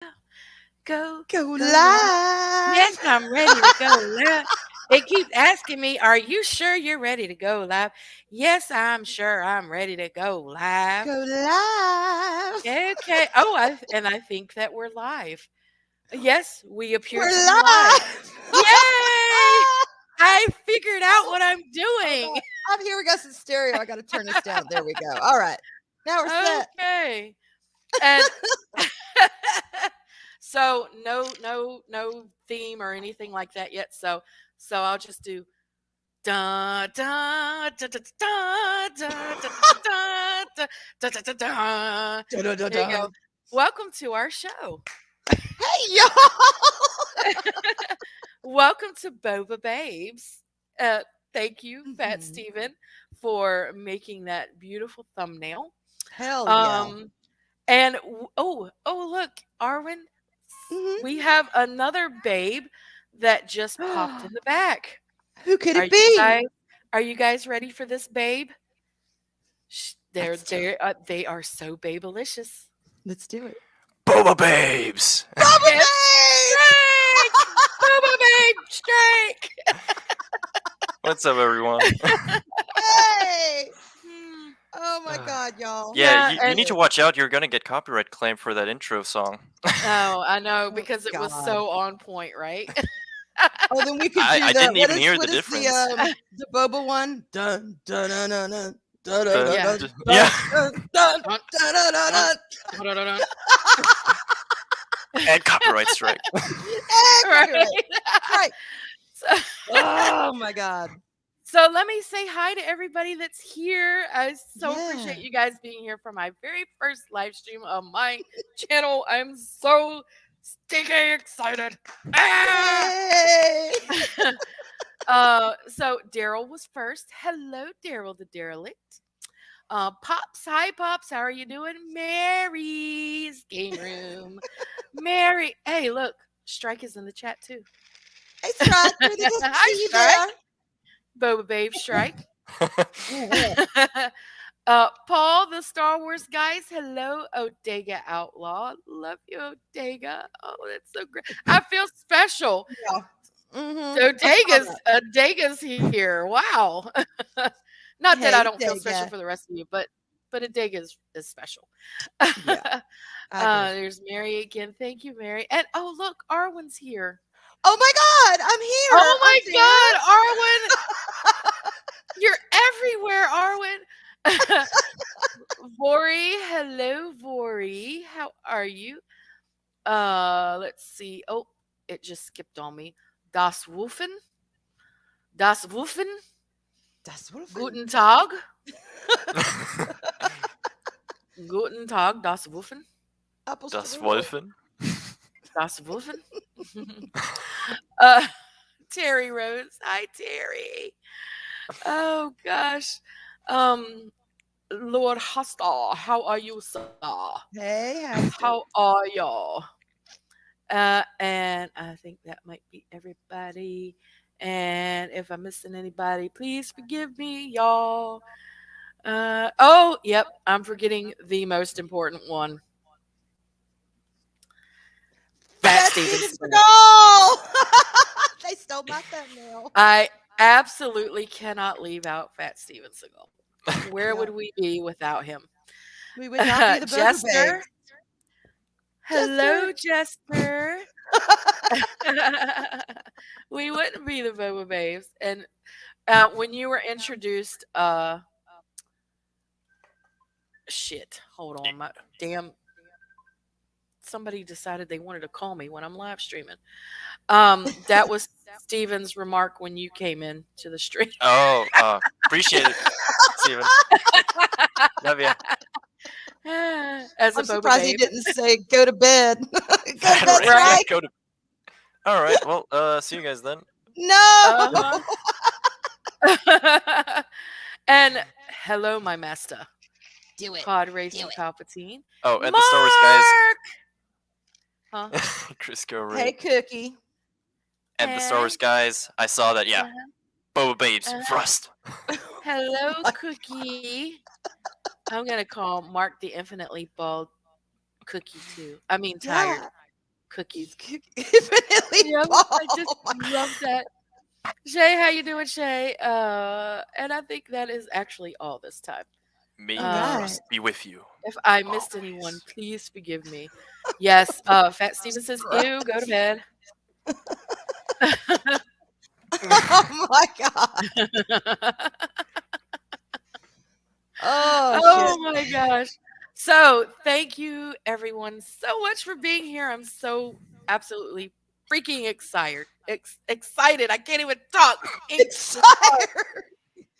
Go, Go go live. live. Yes, I'm ready to go live. It keeps asking me, "Are you sure you're ready to go live?" Yes, I'm sure I'm ready to go live. Go live. Okay. Oh, I think that we're live. Yes, we appear We're to be live. live. Yay! I figured out Oh, what I'm hold doing. on. Here we go. Some stereo. I got to turn this down. There we go. All right. Now we're set. Okay. And so no theme or anything like that yet. So I'll just do da da da da da da da da da da da da da. There you Da-da-da-da. go. Welcome to our show. Hey, y'all. Welcome to Boba Babes. Uh, Thank you, Fat Mhm. Steven, for making that beautiful thumbnail. Hell yeah. Um, and look, Arwen, we Hmm. have another babe that just popped in the back. Who could Are it you be? guys are you guys ready for this babe? Let's do it. They are so babelicious. Let's do it. Boba Babes! Bubba It's babes. strike! Booba babe, strike! What's up, everyone? Hey. Hmm, Oh my God, y'all. Yeah, yeah, you and need to watch out. You're gonna get copyright claim for that intro song. oh, I know Oh because it was God. so on point, right? Oh, then we could I, do I the didn't even hear the what is difference. the boba one? Dun dun dun dun dun dun dun The, dun Yeah. dun the- yeah, dun dun dun Dun, dun dun dun dun, dun. dun, dun, dun. and copyright strike. Hey, Right. copyright. Strike. So, Oh my God. so let me say hi to everybody that's here. I so Yeah. appreciate you guys being here for my very first live stream on my channel. I'm so stinking excited. Ah! Yay. So Daryl was first. Hello, Daryl the derelict. Pops, hi Pops, how are you doing? Mary's game room. Mary, hey, look, Strike is in the chat too. Hey, Strike. We didn't Hi, see you Strike. there. Boba Babe Strike. Mhm. Paul, the Star Wars guys. Hello, Odega Outlaw. Love you, Odega. Oh, that's so great. I feel special. Yeah. Mm-hmm. I saw that. Odega's here. Wow. Not that I Hey, don't feel special Dega. for the rest of you, but Odega is special. Yeah, I agree. There's Mary again. Thank you, Mary. And oh, look, Arwen's here. Oh my God, I'm here. Oh I'm there. my God, Arwen, you're everywhere, Arwen. Vori, hello, Vori. How are you? Let's see. Oh, it just skipped on me. Das Wuffen, Das Wuffen. Das Wolfen. Guten Tag, Guten Tag, Das Wuffen, Das Apostrophe. Wolfen. Das Wuffen. uh, Terry Rose. Hi, Terry. Oh gosh. Um, Lord Hostar, how are you, sir? Hey, How Hester. are y'all? And I think that might be everybody. And if I'm missing anybody, please forgive me, y'all. Oh, yep, I'm forgetting the most important one. Fat Fat Steven Steven Seagal. Seagal. They stole my thumbnail. I absolutely cannot leave out Fat Steven Seagal. Where Yeah, would we be without him? we would not be the Boba Jester. Babes. Jester. Hello, Jester. We wouldn't be the Boba Babes. And when you were introduced, shit, hold on, my damn, somebody decided they wanted to call me when I'm live streaming. That was Steven's remark when you came in to the stream. Oh, appreciate it, Steven. Love ya. As a I'm Boba surprised he Babe. didn't say go to bed. Go to bed, Right, yeah, Right? Strike. go to. All right, well, see you guys then. No. Uh huh. And hello, my master, Do it. Pod Do Racing it. Palpatine. Oh, and the Star Wars guys, Mark! Huh? Crisco Hey, Ray, Cookie. and the Star And Wars guys. I saw that. Yeah, uh, Boba Babes uh, first. hello, Cookie. I'm gonna call Mark the infinitely bald Cookie too. I mean, tired. Yeah. cookies. Infinitely Yep, Paul. I just love that. Shay, how you doing, Shay? And I think that is actually all this time. May All the right. trust be with you. If I missed anyone, Always. please forgive me. Yes, Fat Steven says, ew, go to bed. Oh my god. Oh shit. Oh my gosh. So, thank you everyone so much for being here. I'm so absolutely freaking excited. I can't even talk. Excited.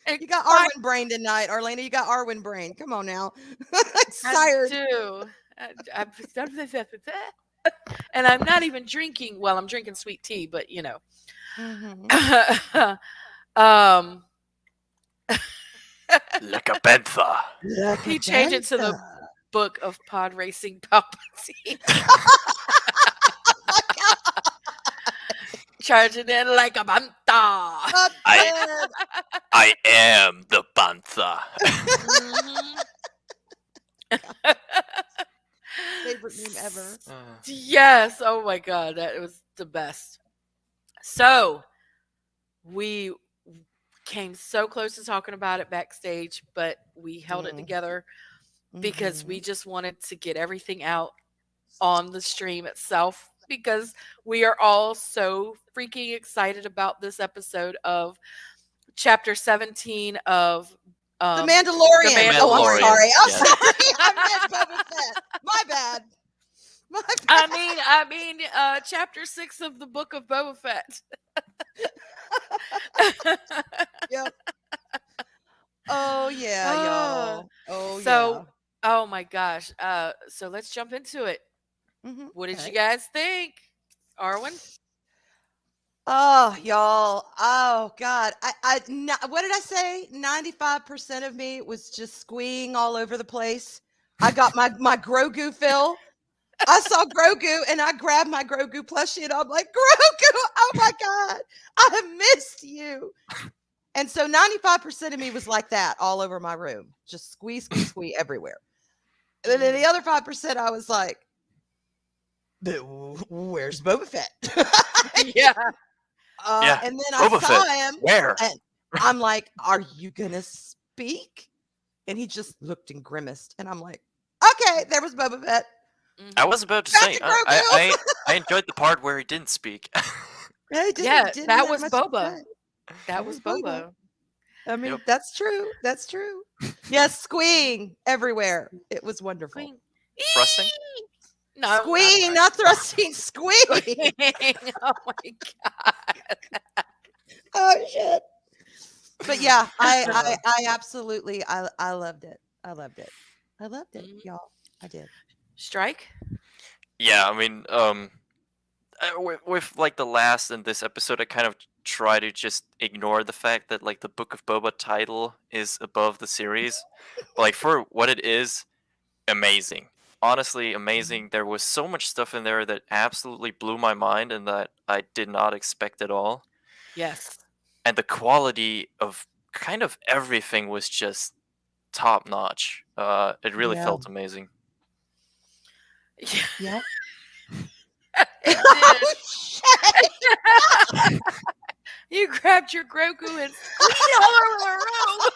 You got Excited. Arwen brain tonight, Arlena. You got Arwen brain. Come on now. I Excited. do. And I'm not even drinking. Well, I'm drinking sweet tea, but you know. Mm-hmm. um, Like a panther. Like he a changed it to the panther. book of pod racing Palpatine. Charging in like a panther. Not I- dead. I am the panther. Mhm. Favorite meme ever. Yes. Oh my god, that was the best. So we came so close to talking about it backstage, but we held it Mhm. together because Mhm. we just wanted to get everything out on the stream itself because we are all so freaking excited about this episode of chapter 17 of The The Mandalorian. Oh, I'm Mandalorian, sorry. I'm yeah. sorry. I meant Boba Fett. My bad. My bad. I mean, chapter 6 of the book of Boba Fett. Yep. Oh yeah, y'all. Oh So, yeah. oh my gosh. So let's jump into it. What did you guys think, Arwen? Oh, y'all. Oh God. What did I say? 95% of me was just squeeing all over the place. I got my Grogu fill. I saw Grogu and I grabbed my Grogu plushie and I'm like, Grogu, oh my God, I have missed you. And so 95% of me was like that all over my room, just squee everywhere. And then the other 5%, I was like, but where's Boba Fett? Yeah. Yeah. And then I Boba saw Fett. him Where? and I'm like, are you going to speak? And he just looked and grimaced. And I'm like, okay, there was Boba Fett. I was about to Back say, to Grogu. I enjoyed the part where he didn't speak. Yeah, he Yeah, didn't that have was much to Boba. say. That was Boba. I mean, Yep. that's true. That's true. Yes, squeeing everywhere. It was wonderful. Queen. Thrusting? No, Squeeing, not thrusting, squeeing. Oh my god. Oh shit. But yeah, I absolutely I loved it. I loved it. I loved it, y'all. I did. Strike? Yeah, I mean, with like the last and this episode, I kind of try to just ignore the fact that like the Book of Boba title is above the series. But like for what it is, amazing. Honestly, amazing. There was so much stuff in there that absolutely blew my mind and that I did not expect at all. Yes. And the quality of kind of everything was just top notch. It really Yeah. felt amazing. Yeah. It Oh, did. shit. You grabbed your Grogu and squeezed it all over the room.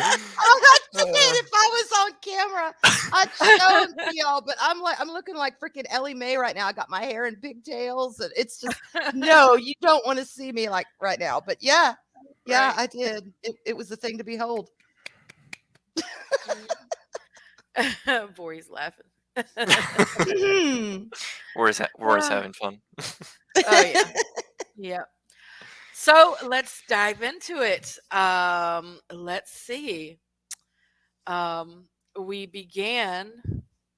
Oh, I did. If I was on camera, I'd show them to y'all. But I'm looking like freaking Ellie Mae right now. I got my hair in pigtails, and it's just no. You don't want to see me like right now. But yeah, Right. I did. It was a thing to behold. Bori's laughing. We're having fun. Oh yeah. Yeah. So let's dive into it. Let's see. We began.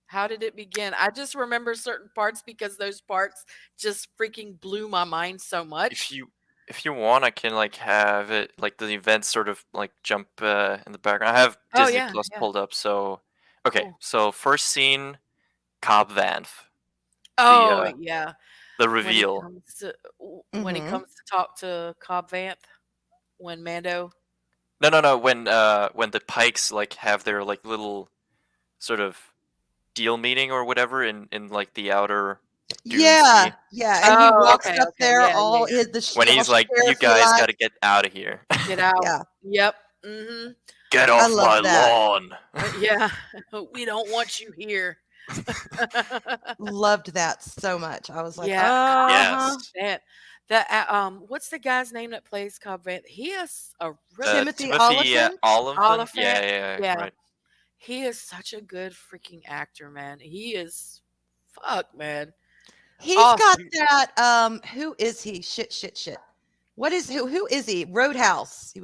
How did it begin? I just remember certain parts because those parts just freaking blew my mind so much. If you want, I can like have it like the events sort of like jump in the background. I have Oh Disney yeah, Plus yeah. pulled up, so okay. Cool. So first scene, Cobb Vanth, Oh yeah. the When he reveal. comes to when he comes to talk to Cobb Vanth, when Mando. No. When the Pikes like have their like little sort of deal meeting or whatever in like the outer Dune Yeah, Sea. yeah, and he Oh, walks okay, up okay. there Yeah, yeah, all yeah. When all he's like, "You sheriffy guys like. got to get out of here. Get out. Yeah, Yep. Mm-hmm. Get I off love my that. lawn." Yeah. We don't want you here. Loved that so much. I was like, Yeah. uh-huh. Yes. That what's the guy's name that plays Cobb Vanth? He is a really Timothy Timothy Oliphant. Oliphant. Oliphant. Yeah, Yeah. right. He is such a good freaking actor, man. He is fuck, man. He's got Awesome. that who is he? Shit. What is who is he? Roadhouse. He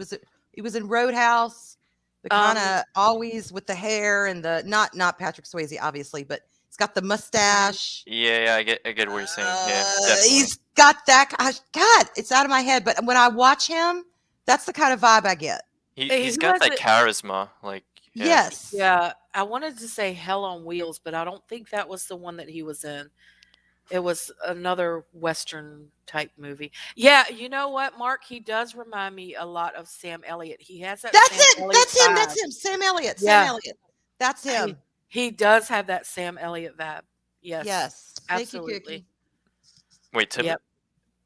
was in Roadhouse. The kind Um of always with the hair and the not Patrick Swayze obviously, but he's got the mustache. Yeah, I get what you're saying. Yeah, definitely. He's got that God, it's out of my head, but when I watch him, that's the kind of vibe I get. He's who got was that it? charisma. Like, yeah. Yes. Yeah, I wanted to say Hell on Wheels, but I don't think that was the one that he was in. It was another Western type movie. Yeah, you know what, Mark? He does remind me a lot of Sam Elliott. He has that That's Sam it. Elliott That's him. vibe. That's him. Sam Elliott. Sam Yeah, Elliott. That's he him. he does have that Sam Elliott vibe. Yes, Yes. Thank you, absolutely. Cookie. Wait, Yep.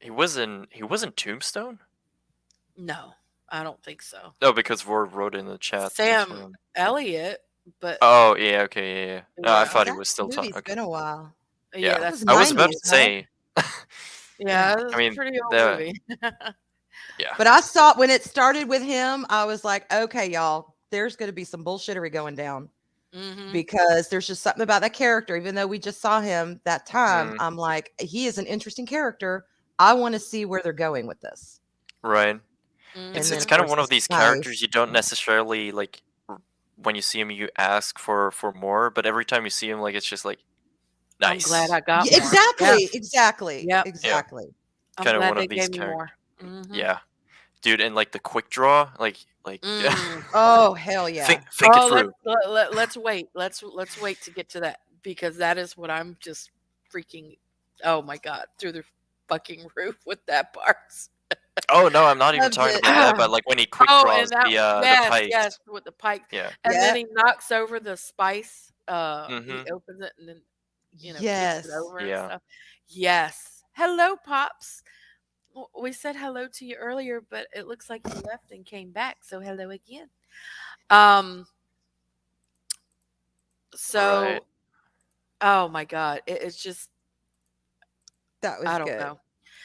he was in Tombstone? No, I don't think so. No, because Ward wrote in the chat. That's why Sam Elliott, but Oh, yeah, okay, yeah. No, I yeah, thought he That was still talking. movie's Okay. been a while. yeah, Yeah. That was that's I was about 90s, to right? say, yeah, Yeah. that's I a mean, pretty old the movie. yeah. But I saw when it started with him, I was like, okay, y'all, there's going to be some bullshittery going down hmm because there's just something about that character. Even though we just saw him that time, Mm, I'm like, he is an interesting character. I want to see where they're going with this. right. And It's then, it's of kind of course, one of his these wife. characters you don't necessarily like when you see him you ask for more, but every time you see him like it's just like I'm glad nice. I got Yeah, more. Yeah, exactly. yep. Yeah. I'm Kind of glad one they of these gave me characters. more. Mhm. Yeah. Dude, and like the quick draw, like Mm. Oh, hell yeah. think it Oh, through. let's wait. Let's wait to get to that because that is what I'm just freaking. Oh my god, through the fucking roof with that part. Oh no, I'm not even Loved talking it. about that, but like when he quick Oh, draws and that the yes, pikes. with the pike, Yeah. and then Yeah. he knocks over the spice. He Mhm. opens it and then tips it Yes. over and Yeah. stuff. Yes. Hello, pops. We said hello to you earlier, but it looks like you left and came back. So hello again. Um. So, Right. oh my god, it's just That was I don't good. know.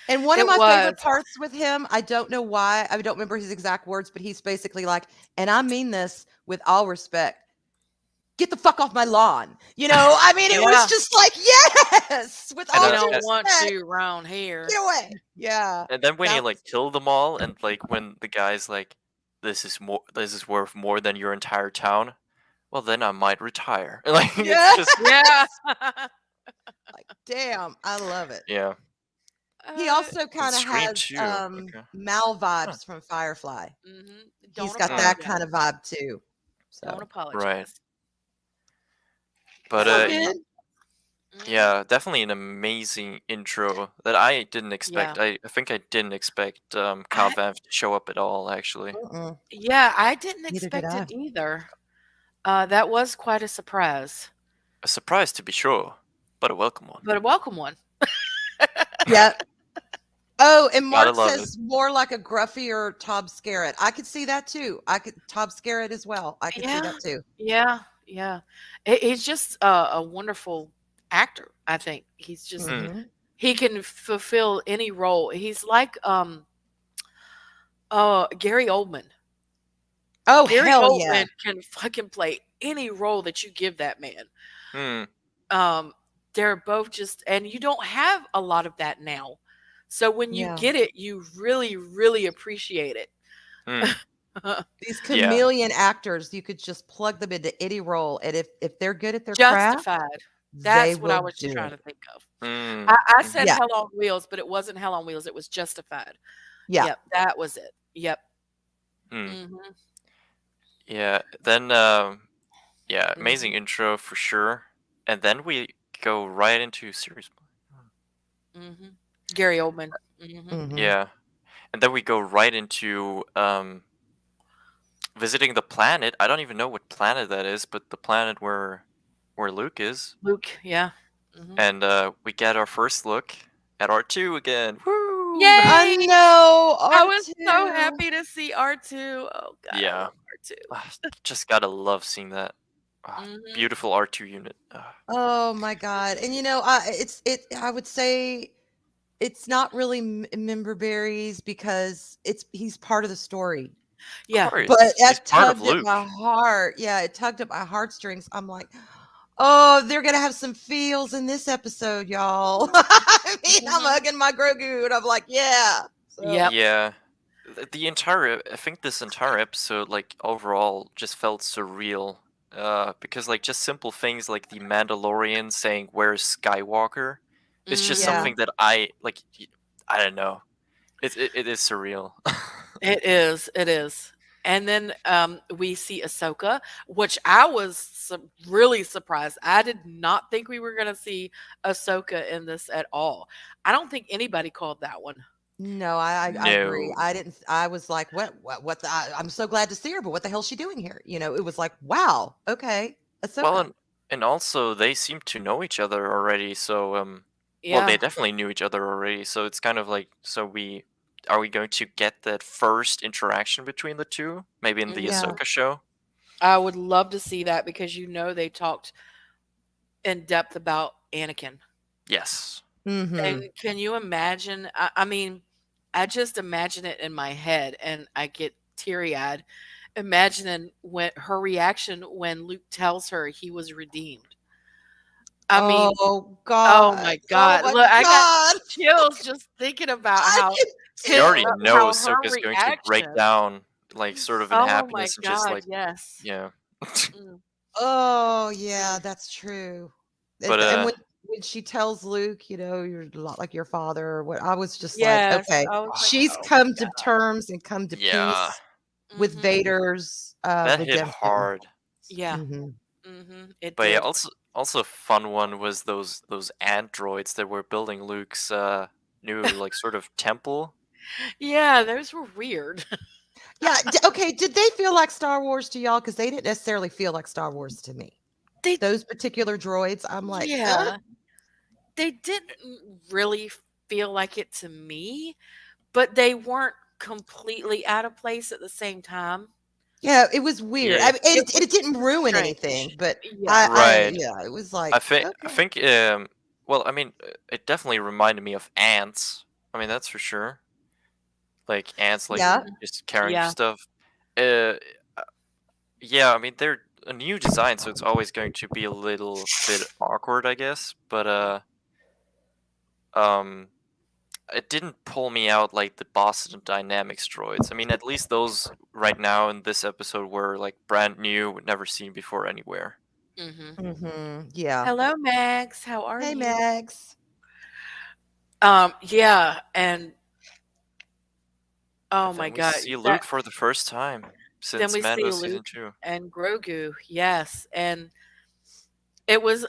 And one of It my favorite was. parts with him, I don't know why, I don't remember his exact words, but he's basically like, and I mean this with all respect, get the fuck off my lawn. I mean, it was Yeah, just like, yes, with And we all uh, due don't and, want respect, you around here. get away. Yeah, and then when you that like was, kill them all and like when the guy's like this is worth more than your entire town, well then I might retire. Like it's yeah, just Yeah. like, damn, I love it. yeah. He uh, also And kind of Scream has 2. Okay. Mal Huh. vibes from Firefly. mhm. He's Don't got that kind apologize. of vibe too. Don't So, Right. apologize. But so y- good. Mhm. yeah, definitely an amazing intro that I didn't expect. Yeah. I think I didn't expect Kyle I Vanth to show up at all actually. Mm-mm. yeah, I didn't Neither did expect I. it either. That was quite a surprise, A surprise to be sure, but a welcome one. but a welcome one. Yeah. Oh, and Gotta Mark love it. says more like a gruffier Tom Skerritt. I could see that too. I could Tom Skerritt as well. I could see Yeah, that too. yeah. He's just a wonderful actor. I think he's just Hmm. Hmm. he can fulfill any role. He's like Gary Oldman. Oh, Gary hell yeah. Oldman can fucking play any role that you give that man. Hmm. They're both just, and you don't have a lot of that now. So when you Yeah. get it, you really, really appreciate it. Hmm. These Yeah. chameleon actors, you could just plug them into any role. And if they're good at their craft, Justified. they That's what I will was do trying it. to think of. Hmm. I Mhm. said Yeah. Hell on Wheels, but it wasn't Hell on Wheels. It was Justified. Yeah. Yep, that was it. Yep. Hmm. hmm Yeah. Then yeah, amazing hmm intro for sure. And then we go right into series. hmm Gary Oldman. hmm Hmm. Yeah. And then we go right into visiting the planet. I don't even know what planet that is, but the planet where where Luke is, Luke, yeah. Mhm. and we get our first look at R2 again. Woo! I Yay! know I was so R2. happy to see R2. Oh god, I Yeah, love R2. ah, just gotta love seeing that. Ah, Mhm. beautiful R2 unit. Ah, Oh my god. And I would say it's not really member berries because he's part of the story. of Yeah. But course, he's that part of tugged at Luke. my heart. Yeah, it tugged at my heartstrings. I'm like, oh, they're gonna have some feels in this episode, y'all. I mean, I'm Mhm. hugging my Grogu, and I'm like, yeah. So Yep. Yeah, the entire I think this entire episode, like overall, just felt surreal. Because like just simple things like the Mandalorian saying "Where's Skywalker," it's just yeah. Mhm. something that I don't know. It is surreal. It is, it is. And then, we see Ahsoka, which I was really surprised. I did not think we were gonna see Ahsoka in this at all. I don't think anybody called that one. No, I agree. No. I didn't. I was like, what? I'm so glad to see her, but what the hell's she doing here? It was like, wow, okay, Well, Ahsoka. and also they seem to know each other already, so well, they Yeah. definitely knew each other already, so it's kind of like, so we are we going to get that first interaction between the two? Maybe in the Yeah. Mhm. Ahsoka show? I would love to see that because they talked in depth about Anakin. Yes. And Mm-hmm. can you imagine? I mean, I just imagine it in my head and I get teary eyed imagining when her reaction when Luke tells her he was redeemed. I mean, Oh oh God. my Oh God. my Look, I got God. chills just thinking about I how did You already too. know how her Ahsoka's going to break reaction. down, like, sort of in Oh my happiness and just, God, like, yes. yeah. Mm, Oh yeah, mm. that's true. But, And when she tells Luke, you're a lot like your father, or what, I was just like, Yes, okay, I was like, she's oh my come to God. terms and come to yeah, peace with Mhm. Vader's that hit redemption. hard. Yeah. Mhm. Mhm. It But yeah, did. also a fun one was those androids that were building Luke's, new, like, sort of temple. Yeah, those were weird. Yeah. Okay. Did they feel like Star Wars to y'all? Because they didn't necessarily feel like Star Wars to me. They Those particular droids, I'm like, yeah. They didn't really feel like it to me, but they weren't completely out of place at the same time. yeah, it was weird. I Yeah. mean, It it was didn't ruin anything, strange. but Yeah. Right. yeah, it was I like, think I okay, think well, I mean, it definitely reminded me of ants. I mean, that's for sure. Like ants, like yeah, Mhm. just carrying Yeah. stuff. Uh, yeah. I mean, they're a new design, so it's always going to be a little bit awkward, I guess. But um, it didn't pull me out like the Boston Dynamics droids. I mean, at least those right now in this episode were like brand new, never seen before anywhere. Mhm. yeah. Hello, Max. How are Hey, you? Max. Yeah, and oh And my then we God, see that Luke for the first time then since we see Mando season Luke 2. and Grogu. Yes, and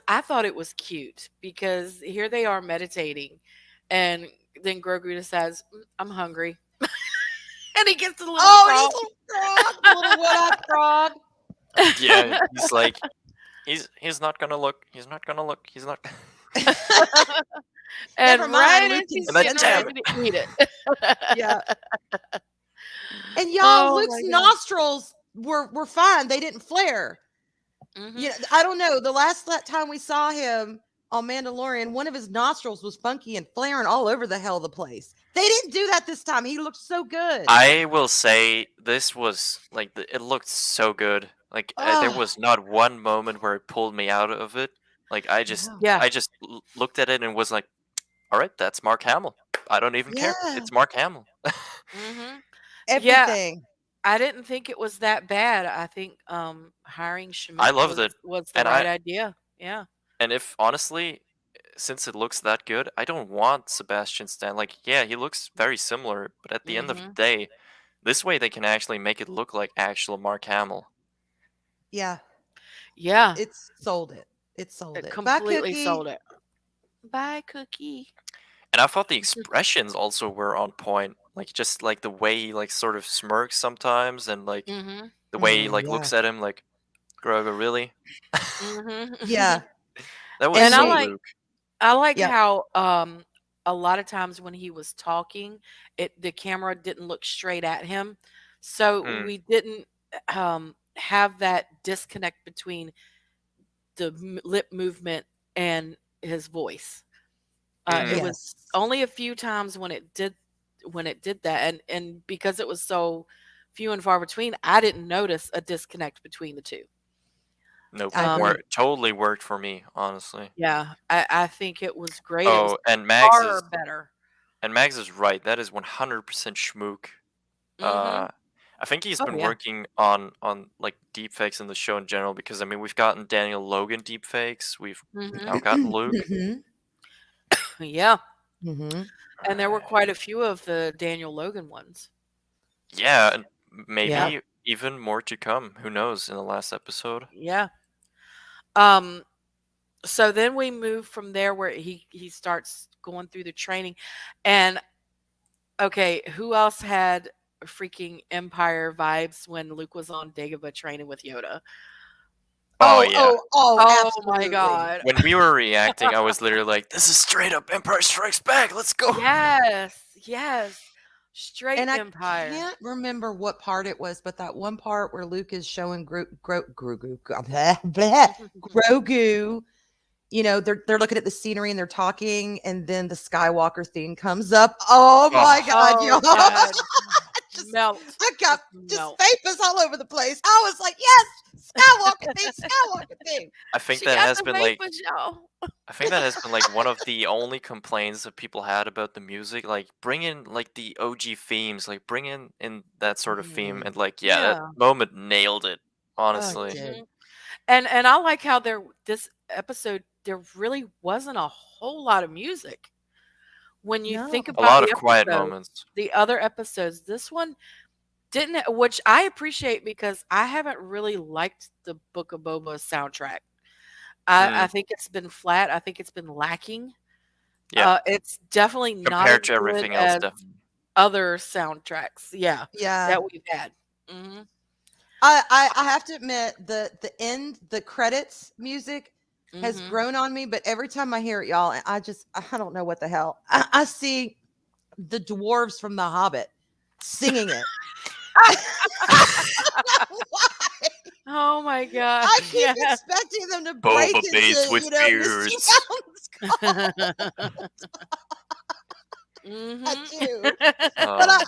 I thought it was cute because here they are meditating and then Grogu decides, I'm hungry. And he gets a little Oh, his frog. little frog, the little one-eyed frog. Yeah, he's like, he's not gonna look. He's not gonna look. He's not. And Never mind, right Luke as can he's And then getting sense damn it. it. ready to eat it. Yeah. And y'all, Oh Luke's my god. nostrils were fine. They didn't flare. Mhm. I don't know. The last time we saw him on Mandalorian, one of his nostrils was funky and flaring all over the hell of the place. They didn't do that this time. He looked so good. I will say this was like it looked so good. Like there Oh, was not one moment where it pulled me out of it. Like no. Yeah. I just looked at it and was like, all right, that's Mark Hamill. I don't even care. Yeah. It's Mark Hamill. Mhm. Yeah, Everything. I didn't think it was that bad. I think hiring I Schmidt loved it, was the and right idea. Yeah. if honestly, since it looks that good, I don't want Sebastian Stan. Like, yeah, he looks very similar, but at the end of the Mhm. day, this way they can actually make it look like actual Mark Hamill. Yeah. Yeah. It's sold it. It sold It it. Bye, completely Cookie. sold it. Bye, Cookie. And I thought the expressions also were on point. Like just like the way he like sort of smirks sometimes, and like Mhm. the way he like Yeah. looks at him like, Grogu, really? Yeah, Mhm. That was and And I so they like Luke. I like yeah, how a lot of times when he was talking, the camera didn't look straight at him. So Mm, we didn't have that disconnect between the lip movement and his voice. It mm. was yes. only a few times when it did that, and because it was so few and far between, I didn't notice a disconnect between the two. Nope. I Um, agree. Totally worked for me, honestly. yeah, I think it was great. It was Oh, and far better. Mags is right. That is 100% Schmook. Mhm. Uh, I think he's Oh been yeah. working on like deepfakes in the show in general because I mean we've gotten Daniel Logan deepfakes. We've Mhm. now gotten Luke. Mhm, Yeah. mhm. And there were Uh, quite a few of the Daniel Logan ones. yeah, and Yeah. maybe even more to come. Who knows? In the last episode. Yeah. Um so then we move from there where he starts going through the training. And okay, who else had freaking Empire vibes when Luke was on Dagobah training with Yoda? Oh Oh, yeah. oh, oh, Oh my absolutely. god. When we were reacting, I was literally like, "This is straight up Empire Strikes Back. Let's go." Yes, yes. Straight And I Empire. can't remember what part it was, but that one part where Luke is showing blah, blah, Grogu, they're looking at the scenery and they're talking, and then the Skywalker theme comes up. Oh my Oh, God, y'all. Oh god. just Melt. I got Just just melt. vapors all over the place. I was like, yes, Skywalker theme, Skywalker theme. I think She that got has the been like vapors, y'all. I think that has been like one of the only complaints that people had about the music. Like, bring in like the OG themes, like bring in that sort of theme, Mhm. and like yeah, that Yeah. moment nailed it. Oh, it Honestly, did. Mhm. And I like how this episode there really wasn't a whole lot of music. When you No. think a about lot of quiet episodes, moments. the other episodes, this one didn't, which I appreciate because I haven't really liked the Book of Boba soundtrack. I Mm, think it's been flat. I think it's been lacking. yeah, It's definitely not as compared to good everything else, as definitely. other soundtracks, yeah, Yeah. that we've had. Mhm. I have to admit the credits music has Mhm. grown on me, but every time I hear it, y'all, I don't know what the hell. I see the dwarves from The Hobbit singing it. Why? Oh my god, I keep yeah. expecting them to break Boba base into, with Mr. beards. I Mhm. do. But Um,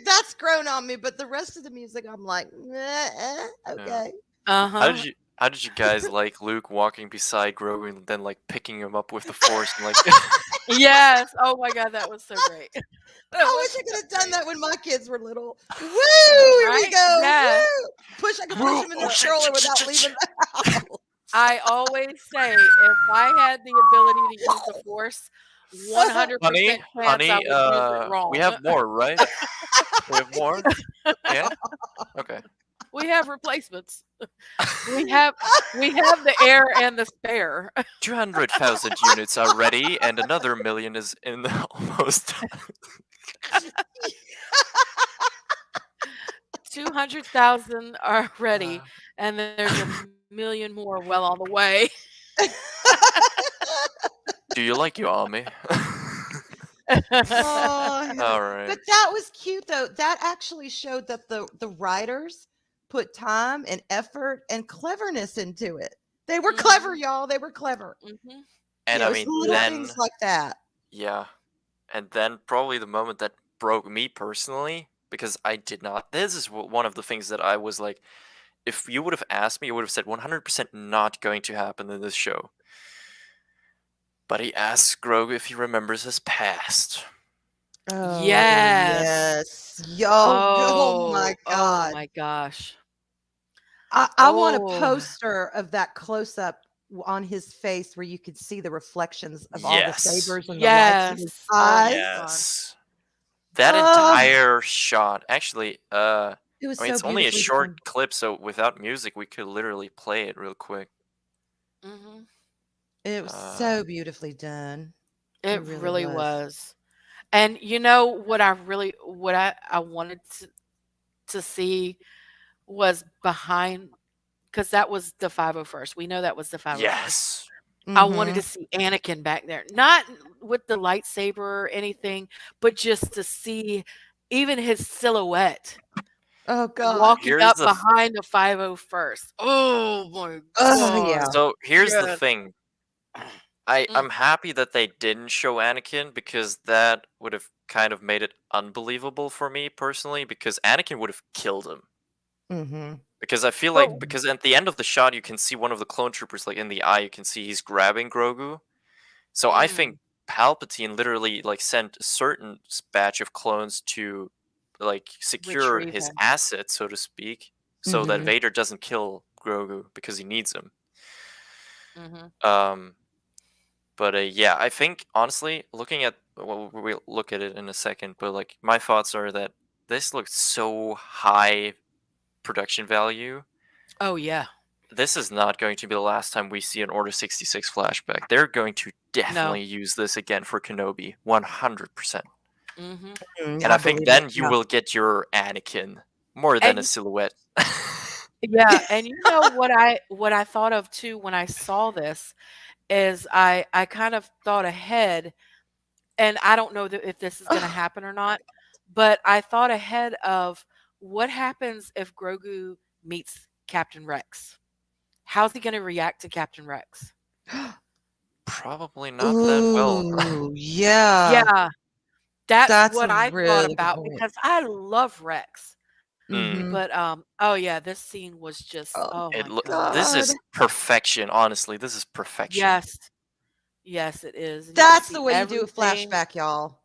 that's grown on me. But the rest of the music, I'm like, yeah. okay. Uh-huh. How did you guys like Luke walking beside Grogu and then like picking him up with the Force and like Yes. Oh my god, that was so great. That I was wish I could so have done great. that when my kids were little. Woo! Here we Right? go. Yeah. Woo! I could push woo them in oh the shit stroller without leaving the house. I always say if I had the ability to use the Force, honey 100% chance I honey would use it we wrong. have more, right? We have more. Yeah. Okay. We have replacements. We have we have the air and the spare. 200,000 units are ready, and another million is in the almost. 200,000 are ready, Uh, and there's a million more well on the way. do you like your army? Oh, All but right. that was cute though. That actually showed that the writers put time and effort and cleverness into it. They were clever, Mhm, y'all. They were clever. mhm. And I It's Yes, mean, they little were. things then like that. yeah, and then probably the moment that broke me personally because I did not. This is one of the things that I was like, if you would have asked me, I would have said 100% not going to happen in this show. But he asks Grogu if he remembers his past. Oh Yes. yes. Yo, oh my Oh God. my gosh. I want a Oh. poster of that close up on his face where you could see the reflections of all the Yes. sabers and the lights in his Yes. Oh my eyes. god. Yes. That Oh, entire shot. Actually, it was I mean, so it's only a beautifully short done. clip, so without music, we could literally play it real quick. Mhm. It was Uh, so beautifully done. It It really really was. was. And you know what I wanted to see was behind because that was the 501st. We know that was the 501st. Yes. I wanted Mm-hmm. to see Anakin back there, not with the lightsaber or anything, but just to see even his silhouette Oh God. walking Here's up the behind the 501st. Oh my Oh god. yeah. So here's the Yes. thing. Mm, I'm happy that they didn't show Anakin because that would have kind of made it unbelievable for me personally because Anakin would have killed him. Mm-hmm. Because I feel but like because at the end of the shot you can see one of the clone troopers like in the eye you can see he's grabbing Grogu. So I think mm, Palpatine literally like sent a certain batch of clones to like secure retrieve his him. assets so to speak so that Mm-hmm. Vader doesn't kill Grogu because he needs him. Mhm. Um But yeah, I think honestly, looking at well, we'll look at it in a second. But like, my thoughts are that this looked so high production value. Oh yeah. This is not going to be the last time we see an Order 66 flashback. They're going to No. definitely use this again for Kenobi, 100%. Mhm. And I I think believe it. then you Yeah. will get your Anakin more than a And silhouette. yeah, and you know what I thought of too when I saw this is I kind of thought ahead, and I don't know if this is going to happen or not, but I thought ahead of what happens if Grogu meets Captain Rex. How's he going to react to Captain Rex? Probably not that well. Ooh, yeah. Yeah, that's That's what a I thought really good about point. because I love Rex. Mm. Mm-hmm. But oh yeah, this scene was just Oh oh my This gosh. God. is perfection. Honestly, this is perfection. Yes. Yes, it is. And you can That's the see way you do a everything flashback, y'all.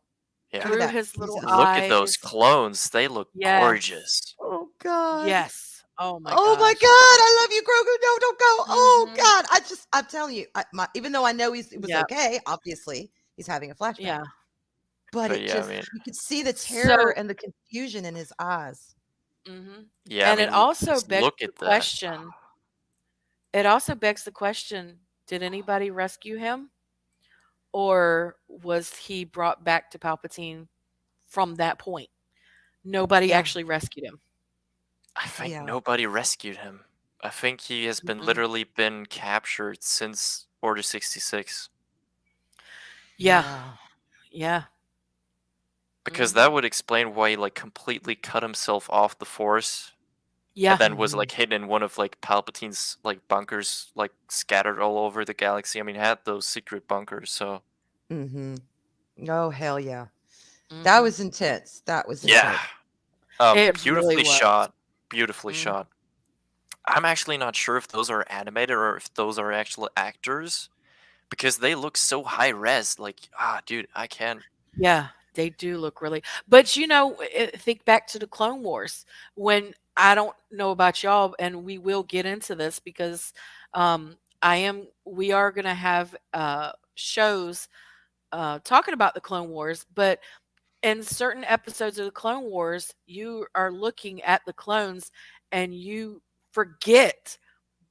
Yeah. Look at through that. his He's little Look at those eyes. clones. They look Yes. gorgeous. oh God. Yes. Oh my Oh my gosh. God. I love you, Grogu. No, don't go. Oh Mhm. God. I'm telling you, even though I know it was Yep. okay, obviously, he's having a flashback. Yeah. But But it yeah, I just, mean, you could see the terror So and the confusion in his eyes. mhm. yeah, I And it mean, also just begs look the at that. question. It also begs the question, did anybody rescue him? Or was he brought back to Palpatine from that point? Nobody Yeah. actually rescued him. I think Yeah. nobody rescued him. I think he has been Mm-mm. literally been captured since Order 66. Yeah. Yeah. Yeah. Because that Mhm. would explain why he like completely cut himself off the Force and Yeah. then was Mm-hmm. like hidden in one of like Palpatine's like bunkers like scattered all over the galaxy. I mean, he had those secret bunkers, so Mm-hmm. Oh, hell yeah. That Mhm. was intense. That was yeah. intense. It really Beautifully was. shot. Beautifully Mm. shot. I'm actually not sure if those are animated or if those are actual actors because they look so high res. Like, dude, I can't. Yeah, they do look really but, you know, think back to the Clone Wars when I don't know about y'all, and we will get into this because, we are gonna have, shows, talking about the Clone Wars, but in certain episodes of the Clone Wars, you are looking at the clones and you forget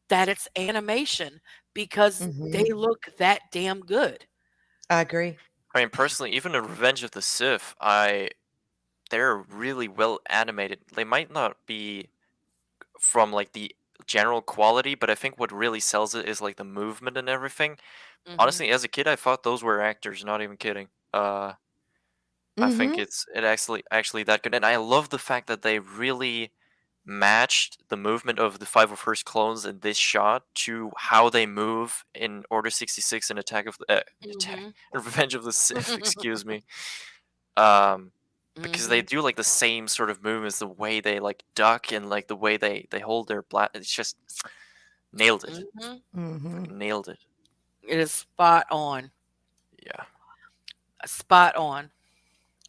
that it's animation because they Mm-hmm. look that damn good. I agree. I mean, personally, even in Revenge of the Sith, they're really well animated. They might not be from like the general quality, but I think what really sells it is like the movement and everything. Mhm. Honestly, as a kid, I thought those were actors. Not even kidding. I think Mm-hmm. it actually that good, and I love the fact that they really matched the movement of the 501st clones in this shot to how they move in Order 66 and Attack Mhm. and Revenge of the Sith. Excuse me. Um, because they Mhm. do like the same sort of movements, the way they like duck and like the way they hold their It's just nailed it. Mhm. Mm-hmm. Fucking nailed it. It is spot on. Yeah. Spot on.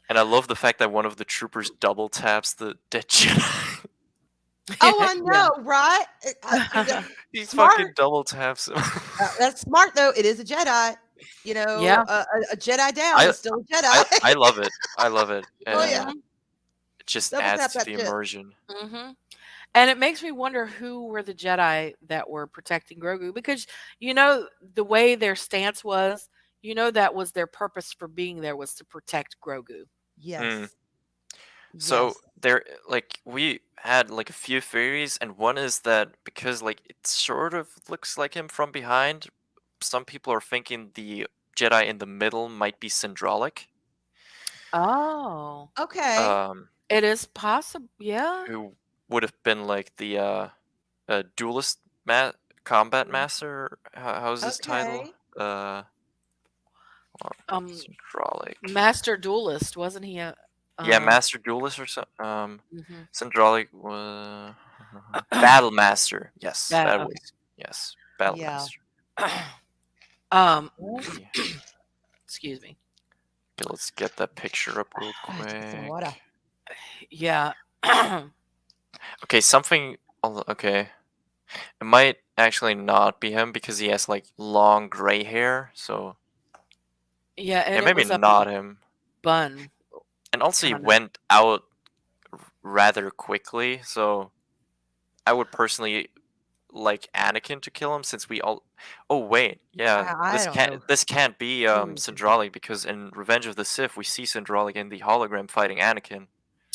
And I love the fact that one of the troopers double taps the dead Jedi. Oh, I Yeah. know, right? He fucking Smart. double taps him. That's smart, though. It is a Jedi. You know, Yeah. a Jedi down I is still a I Jedi. love it. I love it. Oh yeah, Mhm. It just double adds tap to that the shit. immersion. Mhm. And it makes me wonder who were the Jedi that were protecting Grogu because you know the way their stance was, you know that was their purpose for being there was to protect Grogu. Mm. Yes. So Yes. there, like we had like a few theories, and one is that because like it sort of looks like him from behind, some people are thinking the Jedi in the middle might be Syndraulic, Oh, Okay. um, it is possible. Yeah. who would have been like the duelist combat Mhm. master. How's his title? Okay. Hold on, Um, Syndraulic. Master Duelist, wasn't he a Yeah, uh Master Duelist or so. mhm. Syndraulic was Battle Master. Yes, That that okay. was yes, Battle Yeah. Master. um Okay, excuse me. let's get that picture up real Take some water. quick. Yeah. Okay, something. Okay, it might actually not be him because he has like long gray hair. So Yeah, yeah, and it maybe was up in the not him. bun And also, he kind of. went out rather quickly. So I would personally like Anakin to kill him since we all. Oh wait, yeah, I don't know this can't be who it could be. Syndraulic because in Revenge of the Sith we see Syndraulic in the hologram fighting Anakin.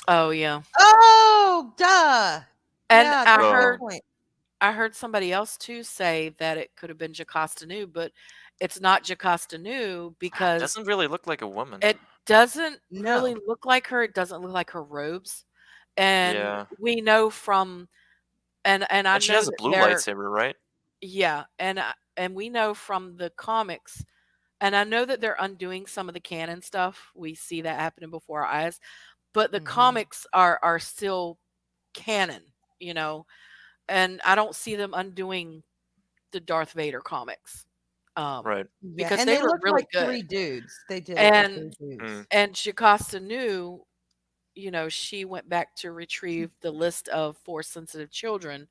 Oh yeah. Oh, duh. And Yeah, I that's a good So heard point. I heard somebody else too say that it could have been Jocasta Nu, but it's not Jocasta Nu it because doesn't really look like a woman. it doesn't really No. look like her. It doesn't look like her robes. And Yeah, we know from and I and she know has a that blue they're lightsaber, right? yeah, and we know from the comics and I know that they're undoing some of the canon stuff. We see that happening before our eyes, but the Hmm. comics are still canon, you know. And I don't see them undoing the Darth Vader comics. Right. Yeah, Because and they they were look really like good. three dudes. They did look like And three dudes. Mm, and Jocasta knew, she went back to retrieve the list of force sensitive children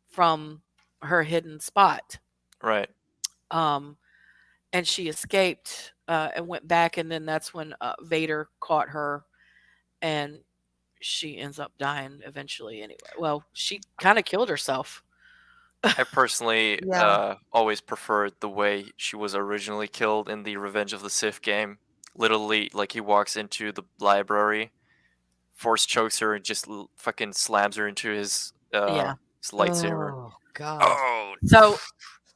from her hidden spot. right. Um, and she escaped and went back, and then that's when Vader caught her, and she ends up dying eventually. Anyway, well, she kind of killed herself. I personally Yeah. always preferred the way she was originally killed in the Revenge of the Sith game. Literally, like he walks into the library, force chokes her, and just fucking slams her into Yeah. his lightsaber. Oh God. Oh, So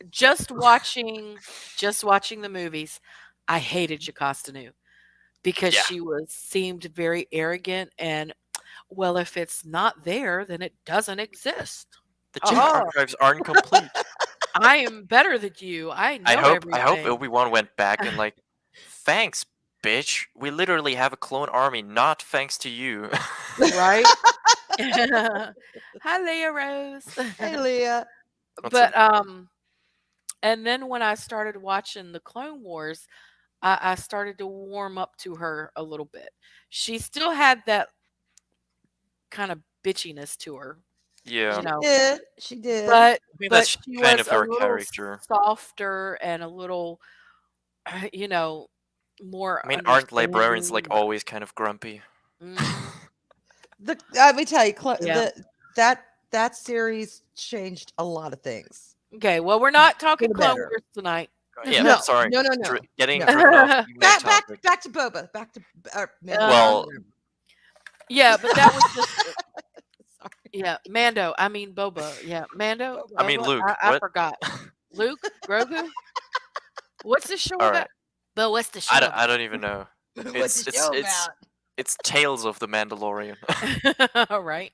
just watching the movies, I hated Jocasta Nu because yeah. she seemed very arrogant and well, if it's not there, then it doesn't exist. The Jedi Oh, archives aren't complete. I am better than you. I know I hope everything. Obi-Wan went back and like, thanks, bitch. We literally have a clone army, not thanks to you. Right? Hi, Leah Rose. Hey, Leah. What's up? But and then when I started watching the Clone Wars, I started to warm up to her a little bit. She still had that kind of bitchiness to her, you Yeah, know, Did she did? but I think but that's she kind was of a her little character. softer and a little, you know, more I mean, aren't librarians like understanding. always kind of grumpy? Mhm. Let me tell you, Yeah. that series changed a lot of things Okay. Well, we're not for talking the Clone better. Wars tonight. Yeah, No, sorry. no, no, no, Getting no. driven off the main topic. Back to Boba. Back to Mandalorian. um. Well, Whatever. Yeah, but that was just Sorry, yeah. Mando. I mean Boba. Yeah, Mando. Boba. I mean, Boba. Luke, I what? forgot. Luke. Grogu. What's this show All about? right, But what's the show I don't even know. What's the show about? It's Tales of the Mandalorian. about? Right.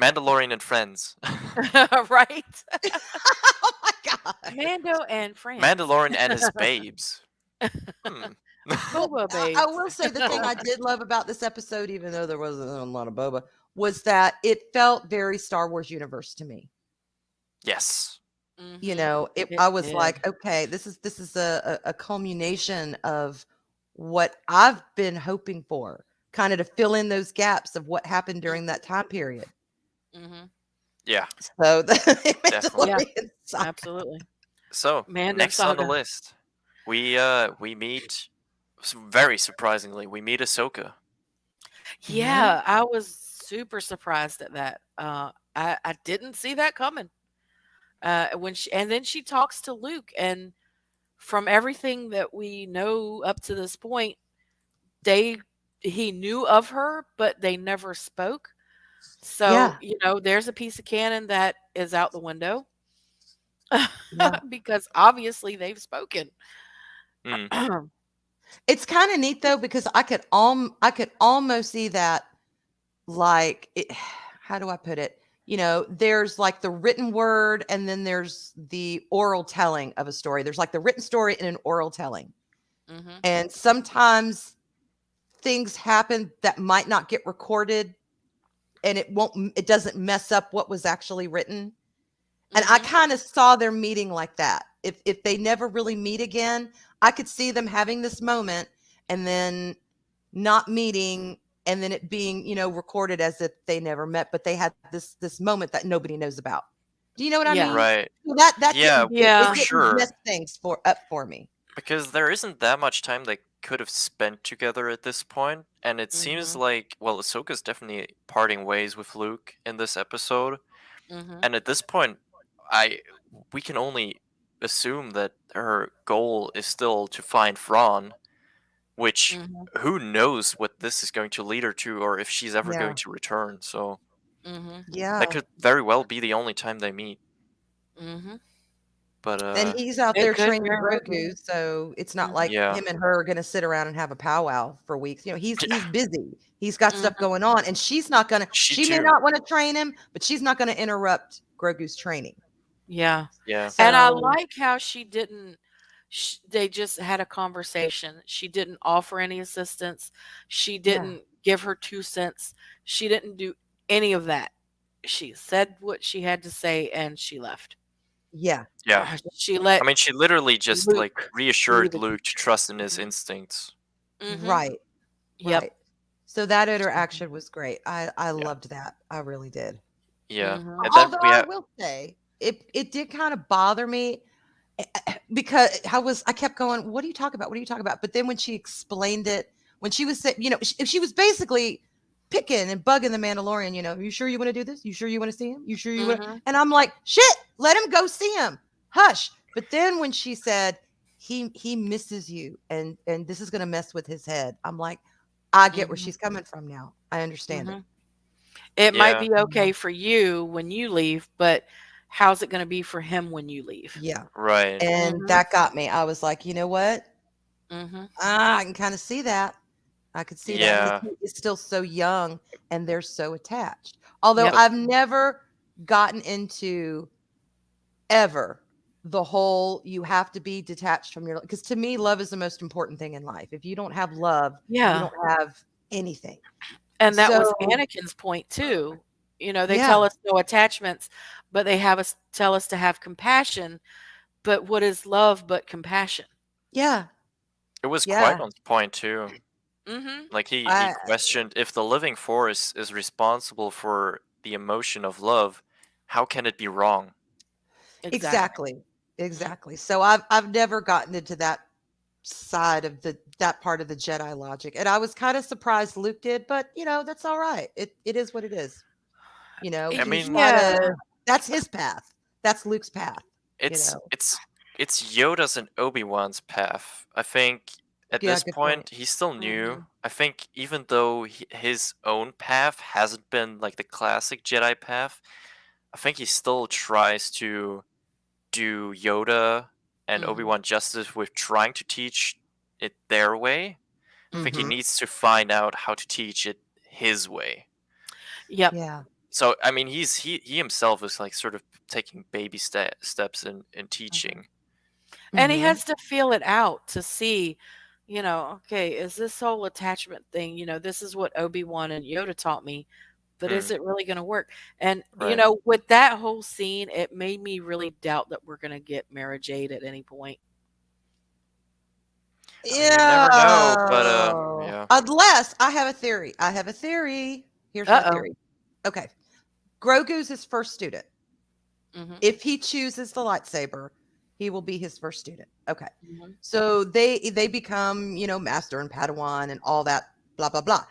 Mandalorian and friends. Right. Oh my God. Mando and friends. Mandalorian and his babes. Hmm. Well, Boba I babes. will say the thing I did love about this episode, even though there wasn't a lot of Boba, was that it felt very Star Wars universe to me. Yes. You Mhm. know, It I was did. like, okay, this is a culmination of what I've been hoping for, kind of to fill in those gaps of what happened during that time period. Mhm. Yeah, So the definitely. Yeah, Mandalorian saga. absolutely. So Mando next on the saga. list, we meet. Very surprisingly, we meet Ahsoka. Mhm. Yeah, I was super surprised at that. I didn't see that coming. When she and then she talks to Luke, and from everything that we know up to this point, they he knew of her, but they never spoke. So, Yeah. there's a piece of canon that is out the window Yeah. because obviously they've spoken. Mm, It's kind of neat though because I could almost see that like it, how do I put it? There's like the written word and then there's the oral telling of a story. There's like the written story and an oral telling. Mhm. And sometimes things happen that might not get recorded and it doesn't mess up what was actually written. And I Mhm. kind of saw their meeting like that. If they never really meet again, I could see them having this moment and then not meeting and then it being, recorded as if they never met, but they had this moment that nobody knows about. Do you know what I Yeah. mean? right. So that Yeah, didn't it Yeah. for didn't sure. mess things up for me. Because there isn't that much time they could have spent together at this point, and it seems Mhm. like, well, Ahsoka's definitely parting ways with Luke in this episode, Mhm. and at this point, I we can only assume that her goal is still to find Thrawn, which Mhm. who knows what this is going to lead her to, or if she's ever going Yeah. to return. So Mhm. that Yeah. could very well be the only time they meet. Mhm. But And he's out It there could training very well be. Grogu, so it's not Mhm. like yeah, him and her are going to sit around and have a powwow for weeks. He's busy. He's got stuff Mhm. going on, and she's not going to. she She may too. not want to train him, but she's not going to interrupt Grogu's training. Yeah. Yeah, And I So like how she didn't they just had a conversation. She didn't offer any assistance. She yeah, didn't give her 2 cents. She didn't do any of that. She said what she had to say and she left. yeah, yeah. She I let mean, she literally just like Luke be reassured the Luke to teacher. trust in his Mhm. instincts. Mhm. right, Yep. right. So that interaction was great. I Yeah, loved that. I really did. yeah. Mhm. And then Although we I have will say it did kind of bother me because I kept going, what are you talking about? What are you talking about? But then when she explained it, when she was saying, she was basically picking and bugging the Mandalorian, you sure you want to do this? You sure you want to see him? You sure you want? Mhm. And I'm like, shit, let him go see him. Hush. But then when she said he misses you and this is gonna mess with his head, I'm like, I get where Mhm. she's coming from now. I understand it. Mhm. It might yeah, be okay for you when you leave, but how's it gonna be for him when you leave? Yeah. right. And Mhm. that got me. I was like, you know what? Mhm. I can kind of see that. I could see that because Yeah. he is still so young and they're so attached. Although Yep. But I've never gotten into ever the whole you have to be detached from your because to me love is the most important thing in life. If you don't have love, you Yeah. don't have anything. And that was So, Anakin's point too. They yeah. tell us no attachments, but they have us tell us to have compassion. But what is love but compassion? Yeah. it was quite Yeah. on point too. Mhm. Like he I questioned if the living force is responsible for the emotion of love, how can it be wrong? Exactly. exactly. Mhm. Exactly. So I've never gotten into that side of that part of the Jedi logic. And I was kind of surprised Luke did, but that's all right. It is what it is. I He's mean, Yeah. gotta that's his path. That's Luke's path, you it's know. it's it's Yoda's and Obi-Wan's path. I think at Yeah, this good point. point he's still new. Mhm. I think even though his own path hasn't been like the classic Jedi path, I think he still tries to do Yoda and Mhm. Obi-Wan justice with trying to teach it their way. I think he Mhm. Mhm. needs to find out how to teach it his way. Yep. Yeah. So I mean, he himself is like sort of taking baby steps in Mhm. teaching. And he Mhm. has to feel it out to see, okay, is this whole attachment thing, this is what Obi-Wan and Yoda taught me, but is Mm, it really going to work? And, right. with that whole scene, it made me really doubt that we're going to get Mara Jade at any point. I mean, you never know, but Yeah. yeah. Unless I have a theory. I have a theory. Here's my Uh-oh. theory. Okay. Grogu's his first student. Mhm. If he chooses the lightsaber, he will be his first student. Okay. Mhm. So they become, master and Padawan and all that blah blah blah.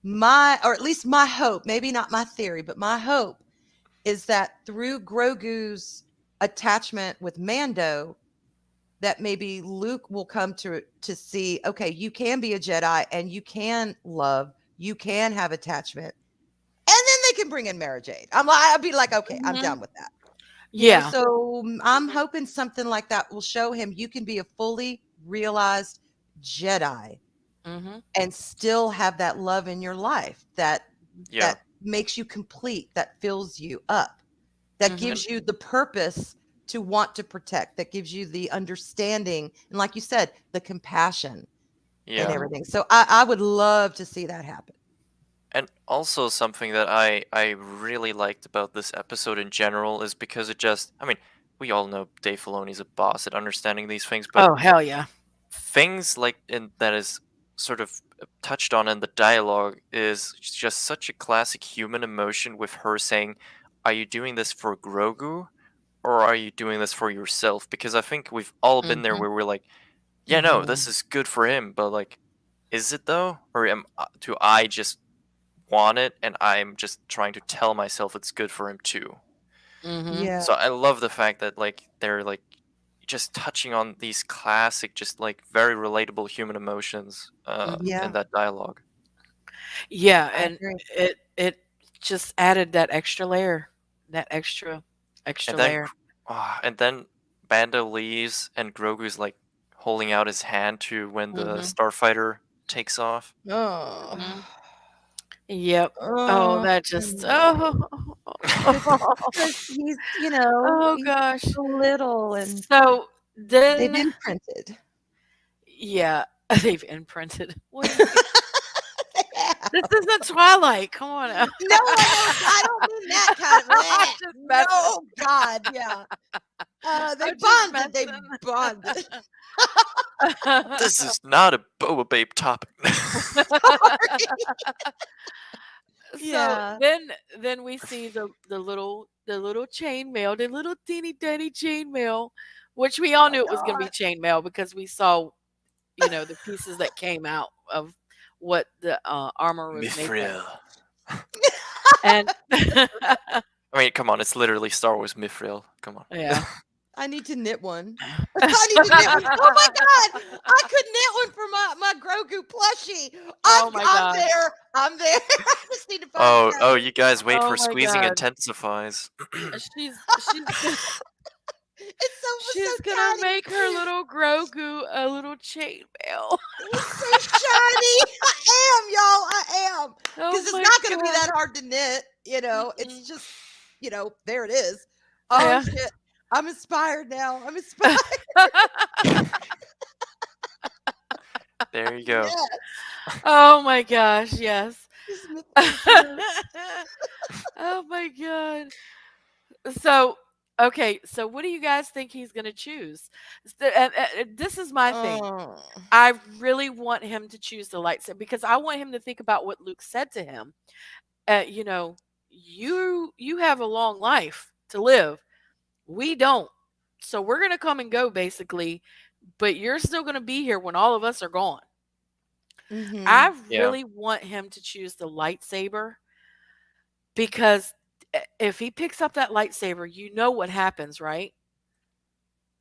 My or at least my hope, maybe not my theory, but my hope is that through Grogu's attachment with Mando, that maybe Luke will come to see, okay, you can be a Jedi and you can love, you can have attachment. And then they can bring in Mara Jade. I'd be like, okay, I'm Mhm. down with that. Yeah. So I'm hoping something like that will show him you can be a fully realized Jedi Mhm. and still have that love in your life Yeah. that makes you complete, that fills you up, that Mhm. And gives you the purpose to want to protect, that gives you the understanding, and like you said, the compassion and yeah. Mhm. everything. So I would love to see that happen. And also something that I really liked about this episode in general is because it just, I mean, we all know Dave Filoni's a boss at understanding these things, but Oh, hell yeah. things like in that is sort of touched on in the dialogue is just such a classic human emotion with her saying, "Are you doing this for Grogu or are you doing this for yourself?" Because I think we've all been there Mhm. where we're like, "Yeah, no, this Mhm. is good for him," but like, is it though? Or do I just want it and I'm just trying to tell myself it's good for him too? Mhm. Yeah. So I love the fact that like they're like just touching on these classic, just like very relatable human emotions Mhm. in Yeah. that dialogue. Yeah, I and agree. it just added that extra layer, that And extra then layer. and then Bando leaves and Grogu's like holding out his hand to when the Mhm. starfighter takes off. Oh. Mhm. Yep. Oh, Oh, that just oh. because Oh he's gosh. so little and So they've then, imprinted. yeah, they've imprinted. What do you mean? Yeah. This isn't Twilight. Come on now. No, I don't mean that kind of I'm just messing. No, God, yeah. They I'm just bonded, they messing. bonded. This is not a Boba Babe topic. So Yeah. then we see the little chain mail, the little teeny tiny chain mail, which we Oh all my knew it was going to be God. chain mail because we saw the pieces that came out of what the armor was made from, Mithril. and I mean, come on, it's literally Star Wars Mithril. Come on. yeah. I need to knit one. I need to knit one. Oh my God. I could knit one for my Grogu plushie. Oh my I'm god. there. I'm there. I just need to find a Oh, seller. you guys wait Oh for my squeezing god. intensifies. She's It's so she's gonna tiny. make her little Grogu a little chainmail. It's so shiny. I am, y'all. I am. Oh Because it's my not going to be god. that hard to knit. It's Mm-mm. just, there it is. Oh, Yeah. shit. I'm inspired now. I'm inspired. There you go. Yes. Oh my gosh, yes. This mythical heroes. Oh my god. So, okay, so what do you guys think he's going to choose? This is my thing. Oh. I really want him to choose the lightsaber because I want him to think about what Luke said to him. You have a long life to live. We don't. So we're going to come and go basically, but you're still going to be here when all of us are gone. Mm-hmm. I Yeah. really want him to choose the lightsaber because if he picks up that lightsaber, you know what happens, right?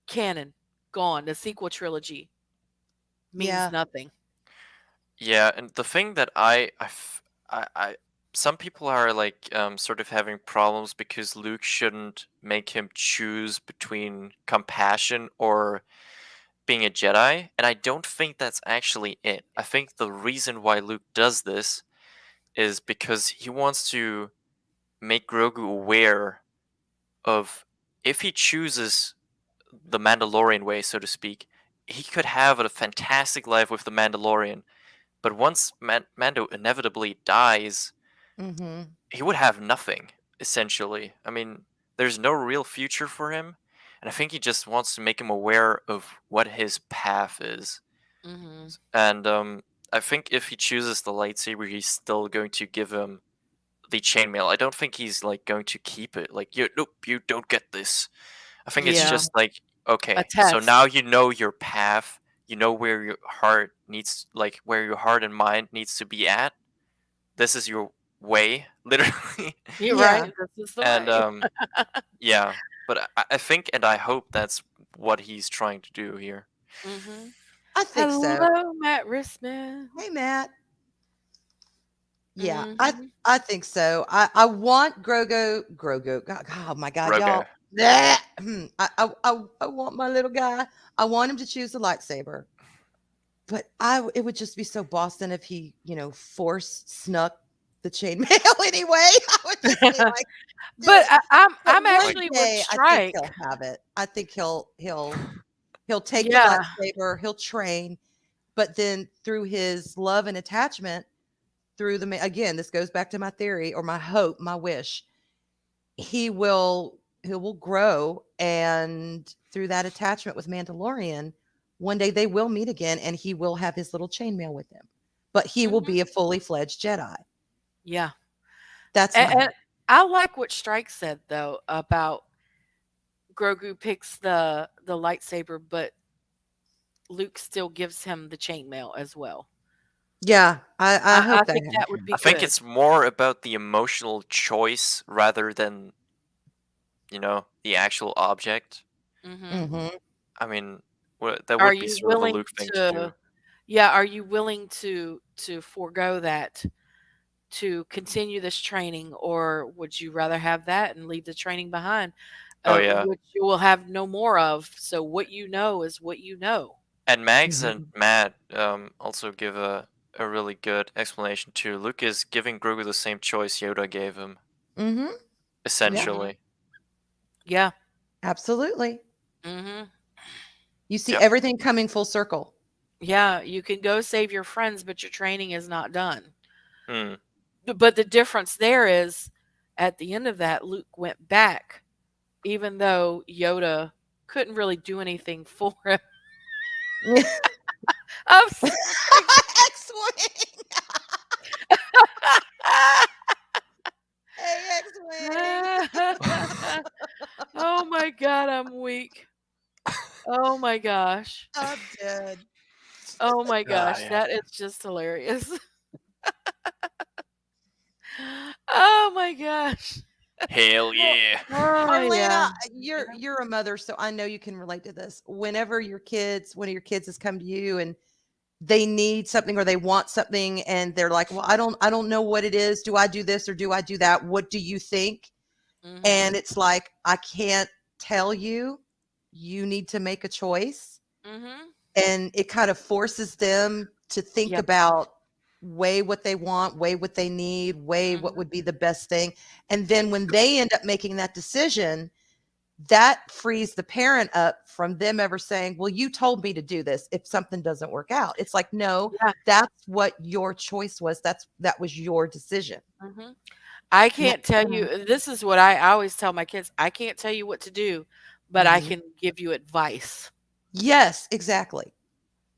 Canon, gone. The sequel trilogy means Yeah. nothing. Yeah, and the thing that I some people are like sort of having problems because Luke shouldn't make him choose between compassion or being a Jedi, and I don't think that's actually it. I think the reason why Luke does this is because he wants to make Grogu aware of, if he chooses the Mandalorian way, so to speak, he could have a fantastic life with the Mandalorian. But once Mando inevitably dies, Mm-hmm. he would have nothing, essentially. I mean, there's no real future for him, and I think he just wants to make him aware of what his path is. Mhm. And I think if he chooses the lightsaber, he's still going to give him the chainmail. I don't think he's like going to keep it. Like, nope, you don't get this. I think it's Yeah, just like, a okay, so test. now you know your path. You know where your heart needs, like where your heart and mind needs to be at. This is your way, literally. You're right. Yeah. This is the And way. yeah, but I think and I hope that's what he's trying to do here. Mm-hmm. I think so. Hello, Matt Rissman. Hey, Matt. Yeah, Mm-hmm. I think so. I want Grogu. God, oh my God, Grogu. y'all. Bleh. I want my little guy. I want him to choose the lightsaber. But it would just be so Boston if he, force snuck the chainmail anyway. I would just be like, But dude. But I'm one actually with day, I think Strike. he'll have it. I think he'll take the Yeah. lightsaber. He'll train, but then through his love and attachment, through again, this goes back to my theory or my hope, my wish. He will grow, and through that attachment with Mandalorian, one day they will meet again, and he will have his little chainmail with him, but he will Mm-hmm. be a fully fledged Jedi. Yeah. That's my And hope. I like what Strike said though about Grogu picks the lightsaber, but Luke still gives him the chainmail as well. Yeah, I I hope that think that would happens. be I think good. it's more about the emotional choice rather than, the actual object. Hmm. Hmm. I mean, that Are would be you sort of a willing Luke thing to do. to? Yeah, are you willing to forego that to continue this training, or would you rather have that and leave the training behind, Oh yeah. which you will have no more of? So what you know is what you know. And Mags and Hmm. Matt also give a really good explanation too. Luke is giving Grogu the same choice Yoda gave him, Hmm. Yeah, Hmm. essentially. Yeah. absolutely. Hmm. You see Yep. everything coming full circle. Yeah. You can go save your friends, but your training is not done. Hmm. But the difference there is, at the end of that, Luke went back, even though Yoda couldn't really do anything for him. I'm sorry. X-wing. Hey, X-wing. Oh my god, I'm weak. Oh my gosh. I'm dead. Oh my Ah, gosh, yeah. that is just hilarious. Oh my gosh. Hell Well, yeah. Oh yeah. Marlena, you're a mother, so I know you can relate to this. Whenever one of your kids has come to you and they need something or they want something and they're like, "Well, I don't know what it is. Do I do this or do I do that? What do you think?" Mhm. And it's like, "I can't tell you. You need to make a choice." Mhm. And it kind of forces them to think Yep. about, weigh what they want, weigh what they need, weigh what Mhm. would be the best thing. And then when they end up making that decision, that frees the parent up from them ever saying, "Well, you told me to do this," if something doesn't work out. It's like, no, Yeah. that's what your choice was. That was your decision. Mhm. I Now, can't tell you, this is what I always tell my kids. I can't tell you what to do, but I mhm. can give you advice. Yes, exactly.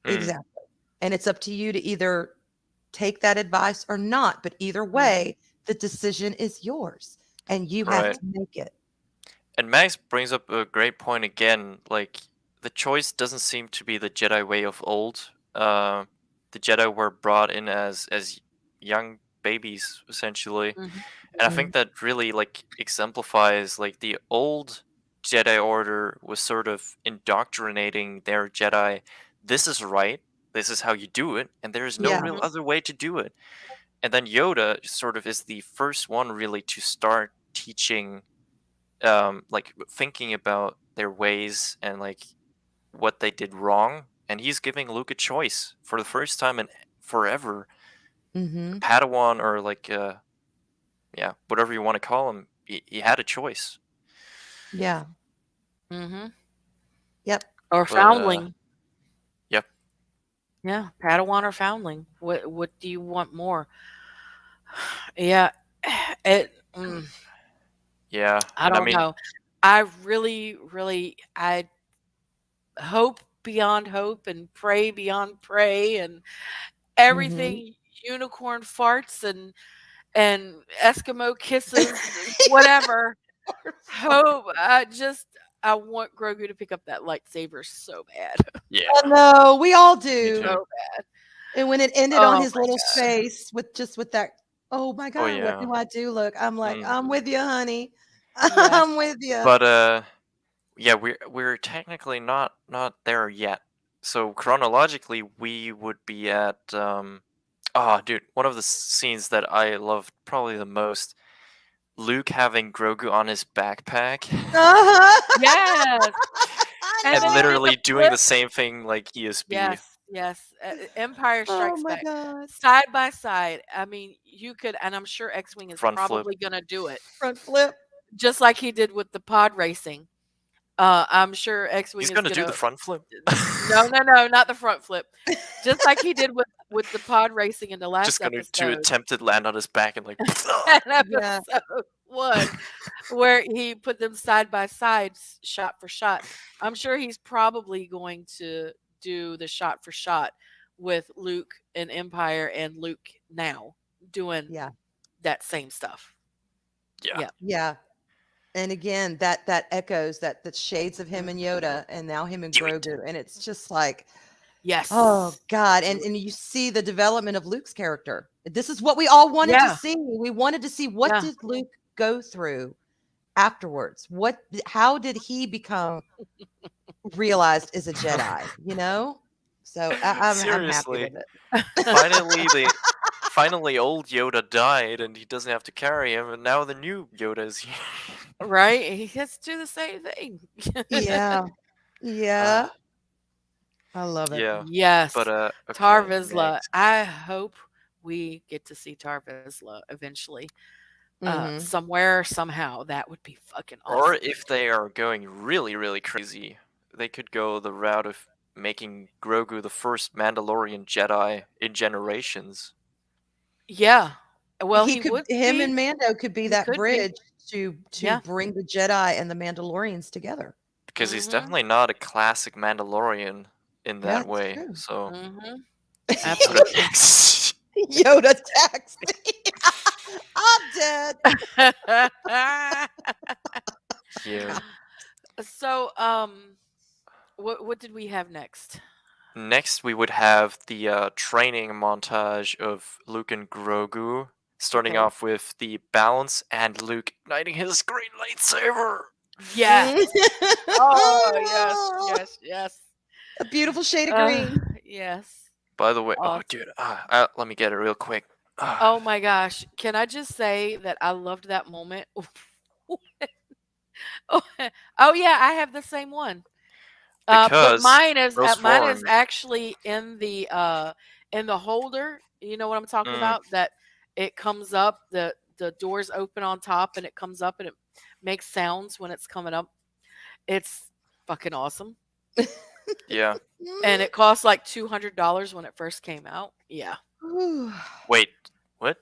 Hmm. Exactly. And it's up to you to either take that advice or not. But either Mhm. way, the decision is yours and you have Right. to make it. And Max brings up a great point again. Like, the choice doesn't seem to be the Jedi way of old. The Jedi were brought in as young babies, essentially. Mhm. And I Mhm. think that really like exemplifies like the old Jedi Order was sort of indoctrinating their Jedi. This is right. This is how you do it, and there is no Yeah. real Mhm. other way to do it. And then Yoda sort of is the first one really to start teaching, like thinking about their ways and like what they did wrong. And he's giving Luke a choice for the first time in forever. A Hmm. Padawan or like yeah, whatever you want to call him, he had a choice. Yeah. Mhm. Yep. Or But foundling. yep, Yeah, Padawan or foundling. What do you want more? Yeah, it. yeah, I and I don't mean, know. I really, really, I hope beyond hope and pray beyond pray and Hmm. everything unicorn farts and Eskimo kisses, whatever. Hope. I want Grogu to pick up that lightsaber so bad, I yeah, know, we all me do. too. so bad. And when it ended on Oh his my little god. face with that, "Oh my Oh God, what yeah, do I do?" Look, I'm like, mm. "I'm with you, honey. Yeah. I'm with you." But Yeah, we're technically not there yet. So chronologically, we would be at oh, dude, one of the scenes that I loved probably the most, Luke having Grogu on his backpack Uh-huh. Yes. I And and then they know. did the literally doing the flip. same thing like ESB Yes, yes. Empire Oh Strikes my Back. god. Side by side. I mean, you could, and I'm sure X-Wing is front flip. probably going to do it, Front flip. just like he did with the pod racing. I'm sure X-Wing He's is gonna going do the to. front flip. No, no, no, not the front flip. Just like he did with the pod racing in the Just last gonna do episode. attempted land on his back and like. In Yeah. episode 1, where he put them side by side, shot for shot. I'm sure he's probably going to do the shot for shot with Luke in Empire and Luke now doing Yeah. that same stuff. Yeah. Yeah. Yeah. And again, that echoes that shades of him and Yoda, and now him and Do it. Grogu, and it's just like, oh Yes. god, and you see the development of Luke's character. This is what we all wanted to Yeah. see. We wanted to see, what Yeah. did Luke go through afterwards? How did he become realized as a Jedi? So I'm happy Seriously. with it. Finally old Yoda died and he doesn't have to carry him, and now the new Yoda is here. Right? He gets to do the same thing. Yeah, yeah, Ah, I love it. yeah. But Yes. Tar okay, Vizsla. next. I hope we get to see Tar Vizsla eventually. Hmm. Somewhere, somehow. That would be fucking Or awesome. if they are going really, really crazy, they could go the route of making Grogu the first Mandalorian Jedi in generations. Yeah. Well, He he could would him be. and Mando could be He that could be. bridge to Yeah. bring the Jedi and the Mandalorians together. Because he's Mhm. definitely not a classic Mandalorian in Yeah, that it's way. true. So Mhm. Yoda Absolutely. next. Yoda text me. I'm dead. Yeah. So, what did we have next? Next, we would have the training montage of Luke and Grogu, starting Okay. off with the balance and Luke igniting his green lightsaber. Yes. Oh, yes, yes, yes. A beautiful shade of Uh, green. yes. By the way, oh Awesome. dude, let me get it real quick. Oh my gosh. Can I just say that I loved that moment? Oh, oh yeah, I have the same one. But Because those mine is forms. actually in the holder. You know what I'm talking Mm, about? That it comes up, the doors open on top and it comes up and it makes sounds when it's coming up. It's fucking awesome. yeah. And it cost like $200 when it first came out. Yeah. Ooh. Wait, what?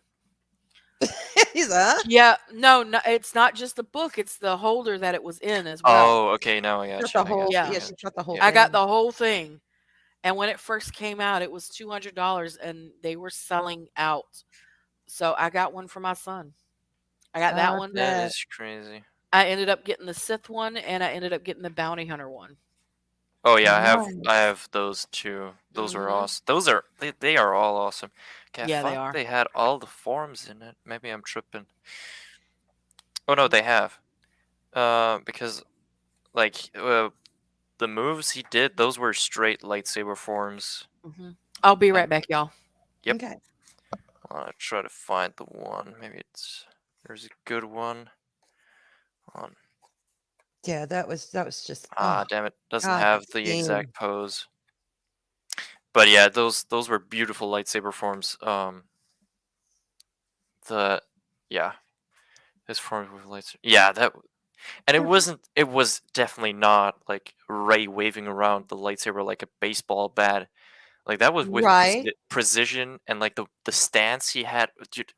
He's a Yeah, no, no, it's not just the book, it's the holder that it was in as well. Oh, okay. Now I got got the you. I got whole, you. I Yeah. yeah, got she you. got the whole Yeah. I got thing. the whole thing. And when it first came out, it was $200 and they were selling out. So I got one for my son. I got that I one. That bet. is crazy. I ended up getting the Sith one and I ended up getting the Bounty Hunter one. Oh yeah, I Nice. have those two. Those are Mhm. awesome. They are all awesome. Okay, I Yeah, they thought are. they had all the forms in it. Maybe I'm tripping. Oh no, they have. Because like the moves he did, those were straight lightsaber forms. Mhm. I'll be right And back, y'all. yep, Okay. I'll try to find the one. Maybe there's a good one. On Yeah, that was just, ah, oh damn it, doesn't god, that have the scene. exact pose. But yeah, those were beautiful lightsaber forms. The yeah, his forms with lightsaber. Yeah, that and it They're wasn't. It was definitely not like Ray waving around the lightsaber like a baseball bat. Like that was with right. precision and like the stance he had, dude,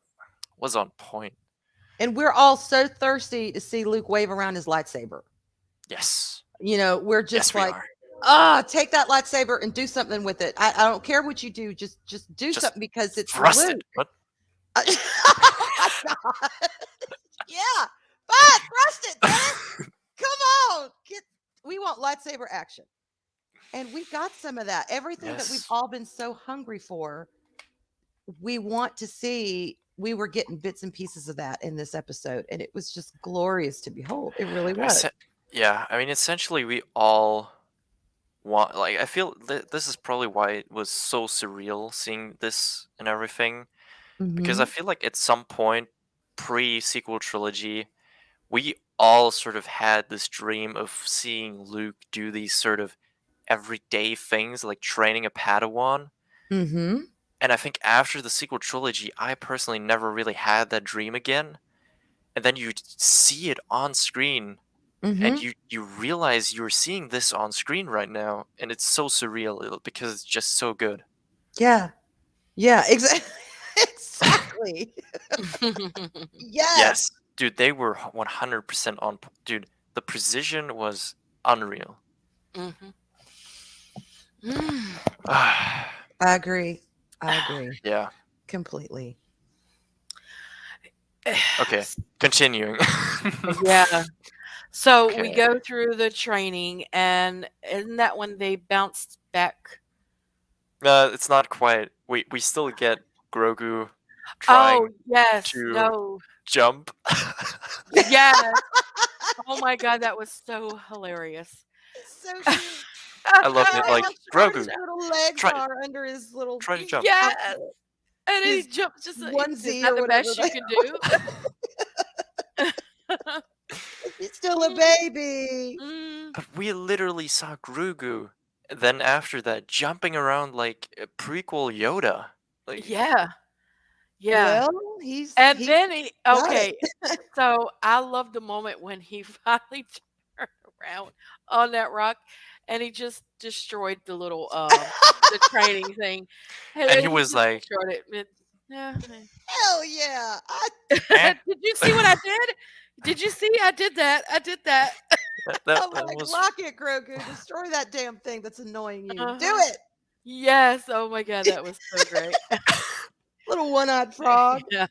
was on point. And we're all so thirsty to see Luke wave around his lightsaber. Yes, We're just yes, we like, are. take that lightsaber and do something with it. I don't care what you do, just do Just something because it's thrust it. Luke. What? Oh my god. Yeah. Fine, thrust it, damn it. Come on. We want lightsaber action. And we got some of that. Everything that we've Yes. all been so hungry for, we want to see. We were getting bits and pieces of that in this episode, and it was just glorious to behold. It really I was. said. Yeah, I mean, essentially, we all want. Like, I feel this is probably why it was so surreal seeing this and everything. Because I Mm-hmm. feel like at some point, pre-sequel trilogy, we all sort of had this dream of seeing Luke do these sort of everyday things, like training a Padawan. Mm-hmm. And I think after the sequel trilogy, I personally never really had that dream again. And then you see it on screen, and Mm-hmm. you realize you're seeing this on screen right now, and it's so surreal because it's just so good. Yeah. Yeah. Exactly. Exactly. Yes. Yes, dude, they were 100% on. Dude, the precision was unreal. Mhm. Mm. I agree. I agree Yeah. completely. Okay. Continuing. Yeah. So we Okay. go through the training, and isn't that when they bounced back? It's not quite. We still get Grogu Oh, trying yes. to No. jump. Yes. Oh my God, that was so hilarious. It's so cute. I loved Oh, it. how Like, short his Grogu, little legs try are under his little try to jump. Yes. outfit. And then he His jumps just is onesie that or the whatever. best you can do? He's still a Mm, baby. mm. But we literally saw Grogu. Then after that, jumping around like a prequel Yoda. Like, Yeah. Yeah. Well, And he's then he got it. okay, so I love the moment when he finally turned around on that rock and he just destroyed the training thing. And and then he he was just like, destroyed it. Yeah. Hell yeah. eh. Did you see what I did? Did you see? I did that. I did that. I'm That like, was lock it, Grogu. Destroy that damn thing that's annoying you. Do Uh-huh. it. Yes. Oh my God, that was so great. Little one-eyed frog. Yeah.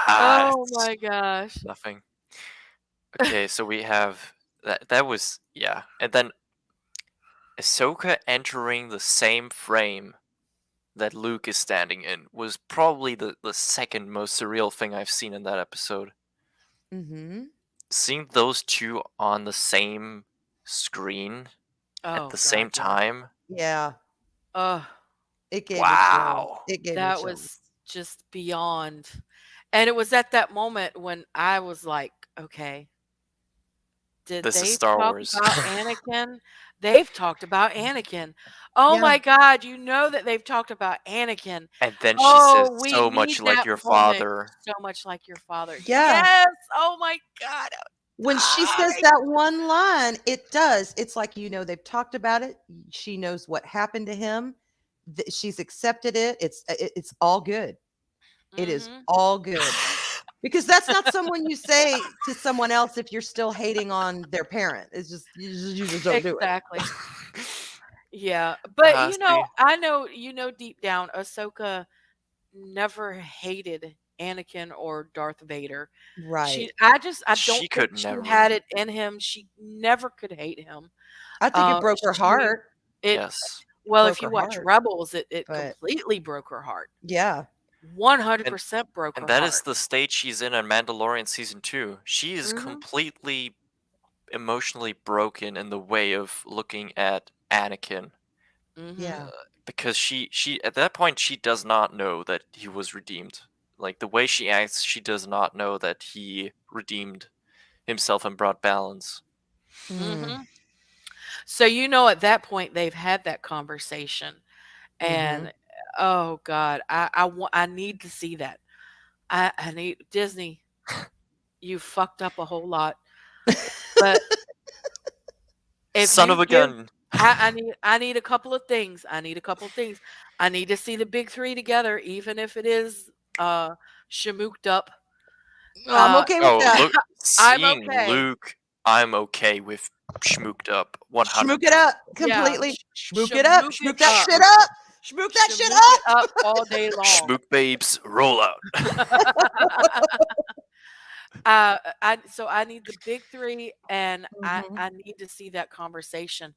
Oh it's my gosh. nothing. Okay, so we have that. That was yeah, and then Ahsoka entering the same frame that Luke is standing in was probably the second most surreal thing I've seen in that episode. Mm-hmm. Seeing those two on the same screen at Oh the God, same yeah. time. Yeah. Oh, It gave me chills. Wow. It gave me that chills. was just beyond. And it was at that moment when I was like, okay, did This is they Star talk Wars. about Anakin? They've talked about Anakin. Oh Yeah. my God, you know that they've talked about Anakin. And then she says, Oh, we so much need like that your moment father. so much like your father. Yeah. Yes. Oh my God. When she says I that one line, it does. It's like, they've talked about it. She knows what happened to him. She's accepted it. It's all good. It is Mhm. all good. Because that's not someone you say to someone else if you're still hating on their parent. It's just you just don't do it. Exactly. Yeah. But See, I know deep down Ahsoka never hated Anakin or Darth Vader. Right. I don't she think could she never. had it in him. She never could hate him. I think it broke her She heart. it Yes. It well, if broke you her watch heart. Rebels, it But completely broke her heart. yeah. And 100% broke and her that is heart. the stage she's in Mandalorian season 2. She is Mhm. completely emotionally broken in the way of looking at Anakin Mhm. Yeah. because she at that point she does not know that he was redeemed. Like the way she acts, she does not know that he redeemed himself and brought balance. Mm. Mhm. So at that point they've had that conversation Mm-hmm. and oh God, I need to see that. I need Disney, you fucked up a whole lot. But if Son you of a give gun. I need a couple of things. I need a couple of things. I need to see the big 3 together, even if it is, shamooked up. I'm okay with Oh, that. look, I'm seeing okay. Luke, I'm okay with schmooked up Schmook it 100%. up Yeah, completely. Schmook it up. shamook it Schmook that up. shit up. Schmook that shit Shamook it up. up all day long. Schmook babes, roll out. I need the big 3, and Mhm. I need to see that conversation.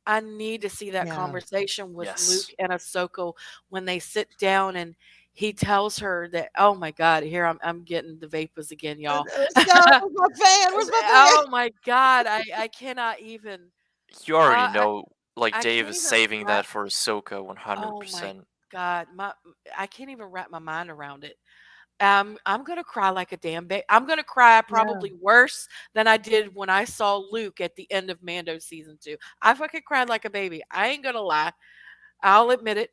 I need to see that Yeah. conversation with Luke Yes. and Ahsoka when they sit down and he tells her that, oh my God, here I'm getting the vapors again, y'all. Stop! Where's my fan? Where's my fan? Oh my God, I cannot even. You already I know, like I Dave can't is even saving wrap. that for Ahsoka Oh my 100%. God, I can't even wrap my mind around it. I'm gonna cry like a damn baby. I'm gonna cry Yeah. probably worse than I did when I saw Luke at the end of Mando season 2. I fucking cried like a baby. I ain't gonna lie. I'll admit it.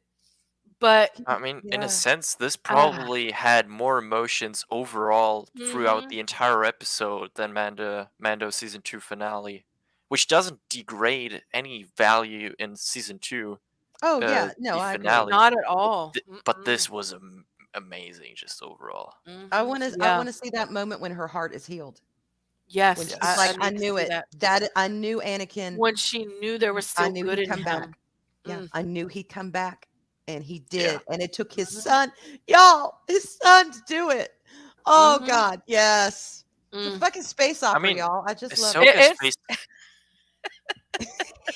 But I mean, in a Yeah. sense, this ah, probably had more emotions overall throughout mm-hmm. the entire episode than Mando season 2 finale, which doesn't degrade any value in season 2, Oh yeah. No, the I agree. finale. Not at all. But Mm-mm. this was amazing just overall. Mm-hmm. I Yeah. want to see that moment when her heart is healed. When Yes, she's Yes. I like, I need to knew see it. that. That I knew Anakin. When she knew there was I still knew good he'd in come back. him. Yeah, Mm, I knew he'd come back, and he Yeah. did. And it took his mhm, son, y'all, his son to do it. Oh mhm, God, yes. It's a mm. fucking space I opera, mean, y'all. I just love it. Ahsoka's It's face.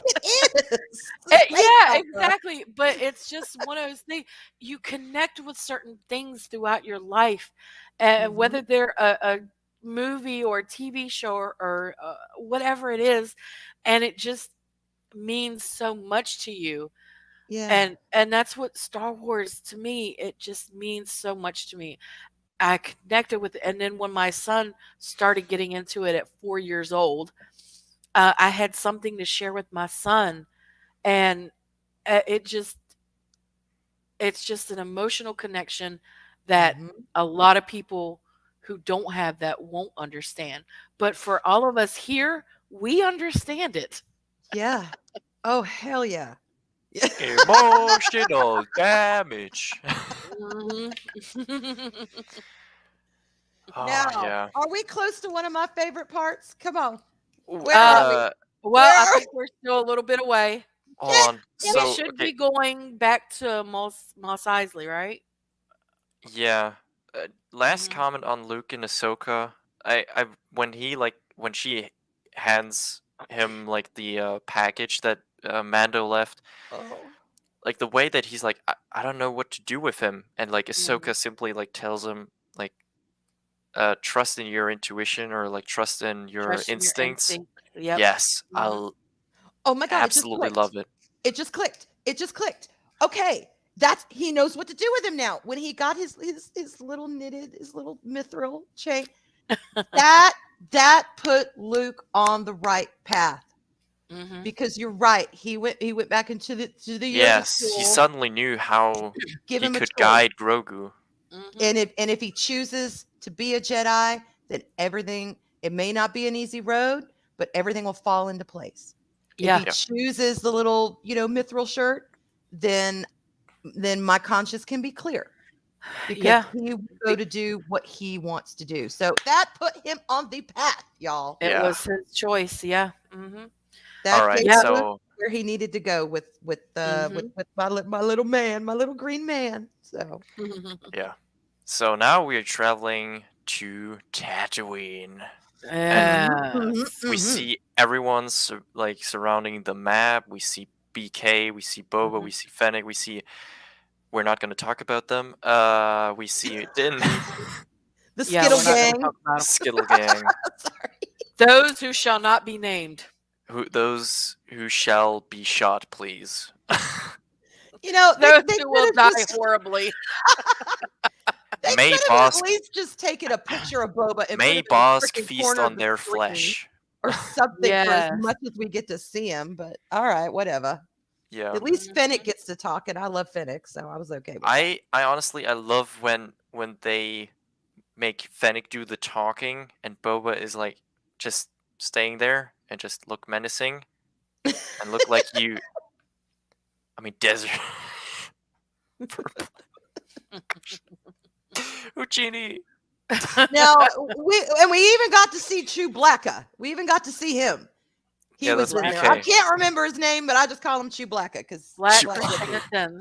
It is. It's a space yeah, opera. exactly. But it's just one of those things. You connect with certain things throughout your life, and Mhm. whether they're a movie or a TV show or whatever it is, and it just means so much to you. Yeah. And that's what Star Wars to me. It just means so much to me. I connected with it, and then when my son started getting into it at 4 years old, I had something to share with my son, and it just it's just an emotional connection that Mhm. a lot of people who don't have that won't understand. But for all of us here, we understand it. Yeah. Oh hell yeah. Yeah. Emotional damage. Mhm. Oh, Now, yeah. are we close to one of my favorite parts? Come on. Ooh, Where are we? Well, Where I are we? think we're still a little bit away. hold on. We So, should okay, be going back to Mos Eisley, right? yeah. Last Mhm. comment on Luke and Ahsoka. I when he like when she hands him like the package that Mando left, Oh. like the way that he's like, I don't know what to do with him, and like Mhm. Ahsoka simply like tells him like trust in your intuition or like trust in your Trust in your instincts. instincts. Yep. Yes, Mhm. Oh my God, it just absolutely clicked. love it. It just clicked. It just clicked. Okay. That's he knows what to do with him now. When he got his little knitted, his little mithril chain, that that put Luke on the right path. Mhm. Because you're right. He went back into the Yoda Yes, he school, suddenly knew how give he him a could choice. guide Grogu. Mhm. And if he chooses to be a Jedi, then everything, it may not be an easy road, but everything will fall into place. If Yeah. he Yeah. chooses the little, mithril shirt, then my conscience can be clear because Yeah. he will go to do what he wants to do. So that put him on the path, y'all. It Yeah. was his choice. Yeah. Mhm. All That right. gave Yeah. Luke So where he needed to go Mhm. with my little man, my little green man. So yeah. So now we are traveling to Tatooine, and mhm, mhm, Yes. we mhm. see everyone like surrounding the map. We see BK, we see Boba, we Mhm. see Fennec, we see. We're not going to talk about them. We see Din, Mhm. The Yeah, Skittle we're not gonna gang. talk about 'em. Skittle Gang, Sorry. Those who shall not be named. who those who shall be shot, please. They Those who could will have die just horribly. they May could have at Bosk, least just taken a picture of Boba and put May him in the Bosk freaking feast corner of on the their screen flesh. or something for as Yes. much as we get to see him. But all right, whatever. Yeah. At least Mhm. Fennec gets to talk, and I love Fennec, so I was okay with that. I honestly I love when they make Fennec do the talking and Boba is like just staying there and just look menacing and look like you. I mean, desert. Uchini. Now we even got to see Chewbacca. We even got to see him. He Yeah, was that's in Black there. I BK. can't remember his name, but I just call him Chewbacca because Black Black Widow. Chrysanthemum.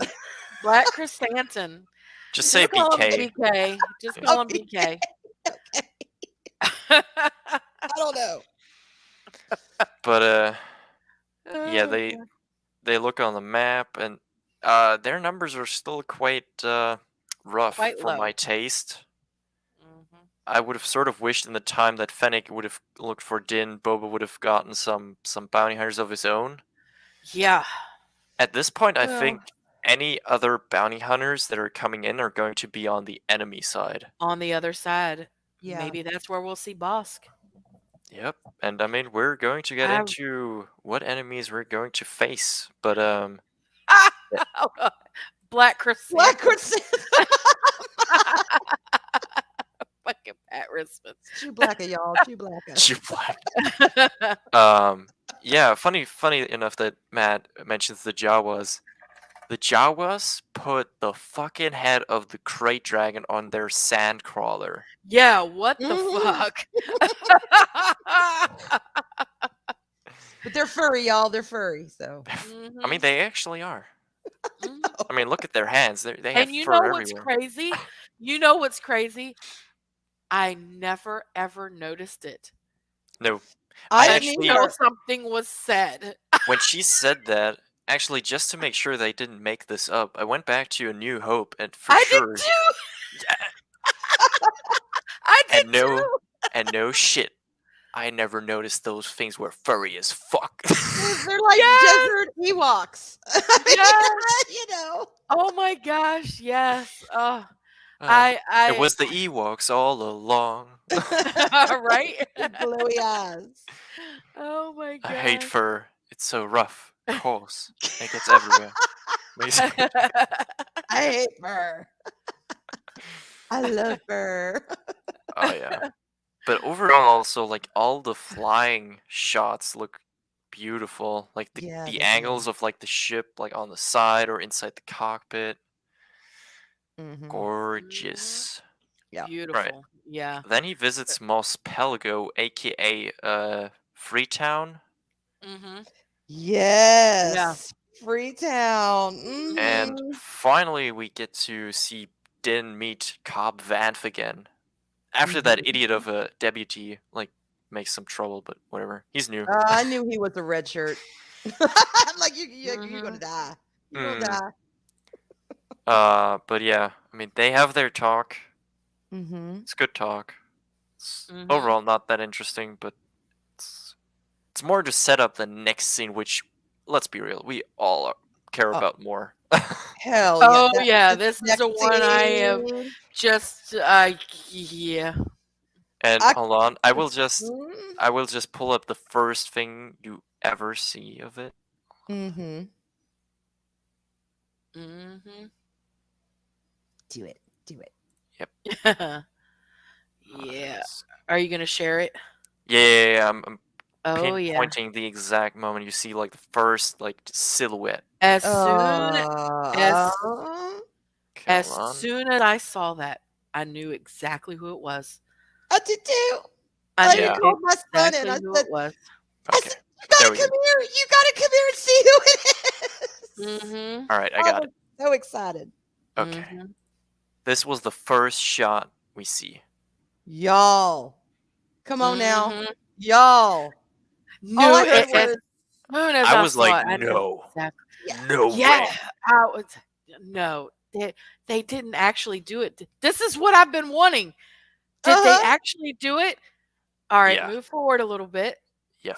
Black Chrysanthemum. Just say Just call him BK. BK. Just Yeah. call him BK. Okay, I don't know. But yeah, Oh, they God. they look on the map and their numbers are still quite rough quite for my low. taste. Hmm. I would have sort of wished in the time that Fennec would have looked for Din, Boba would have gotten some bounty hunters of his own. Yeah. At this point, I Well, think any other bounty hunters that are coming in are going to be on the enemy side. On the other side, yeah. maybe that's where we'll see Bosk. Yep, and I mean we're going to get I into what enemies we're going to face, but yeah, Black Black chrysanthemum. chrysanthemum. Fucking Pat Risman. Chewbacca, y'all. Chewbacca. you black. Yeah, funny enough that Matt mentions the Jawas. The Jawas put the fucking head of the crate dragon on their sand crawler. Yeah, what the Mhm. fuck? But they're furry, y'all. They're furry. So. I mean, Mhm, they actually are. mhm. I mean, look at their hands. They have And you know fur what's everywhere. crazy? You know what's crazy? I never ever noticed it No, I I didn't actually, until either. something was said. when she said that, actually, just to make sure they didn't make this up, I went back to A New Hope, and for I did sure, too. yeah, I did and too. no shit, I never noticed those things were furry as fuck. They're like Yes, desert Ewoks. I yes. mean, you know. Oh my gosh, yes. Uh, it I was the Ewoks all along. right? Big glowy eyes. Oh my I hate gosh. fur. It's so rough, coarse, and it gets everywhere. Basically. I hate fur. I love fur. Oh yeah. But overall, also like all the flying shots look beautiful. Like Yeah, the they do. angles of like the ship, like on the side or inside the cockpit, Mm-hmm. Mhm. gorgeous. Yeah. Right. Beautiful. Yeah. Then he visits Mos Pelgo, aka Freetown, Mhm. Yeah. Yes. Freetown. Mhm. and Mm-hmm. finally we get to see Din meet Cobb Vanth again. After that Mm-hmm. idiot of a deputy like makes some trouble, but whatever. He's new. I knew he was a red shirt. I'm like, you're gonna Mhm. die. You're gonna Hmm. die. But yeah, I mean they have their talk. Mm-hmm. It's good talk. It's Mhm. overall not that interesting, but it's it's more to set up the next scene, which let's be real, we all care Oh, about more. hell yeah. Oh That yeah, this this is the next one I have scene. just yeah. And I hold on, mm-hmm. I will just pull up the first thing you ever see of it. Mm-hmm. Mhm. Do it. Do it. Yep. Yeah. It's- Are you going to share it? yeah, I'm Oh yeah. pinpointing the exact moment you see like the first like silhouette. As soon Uh, as Okay, as hold on. soon as I saw that, I knew exactly who it was. I did too. I I knew even Yeah. called my son and exactly I who said, it was. Okay. you There gotta we come go. here. You gotta come here and see who it is. Mhm. All right, I I got was it. so excited. Okay. Mhm. This was the first shot we see. Y'all. Come on now. Mhm. Y'all. All Knew I heard it as was, soon as I I was saw like, it. I knew no, exactly. yeah. no Yeah, way. I was no. They didn't actually do it. This is what I've been wanting. Did they Uh-huh. actually do it? All right, Yeah, move forward a little bit. yeah.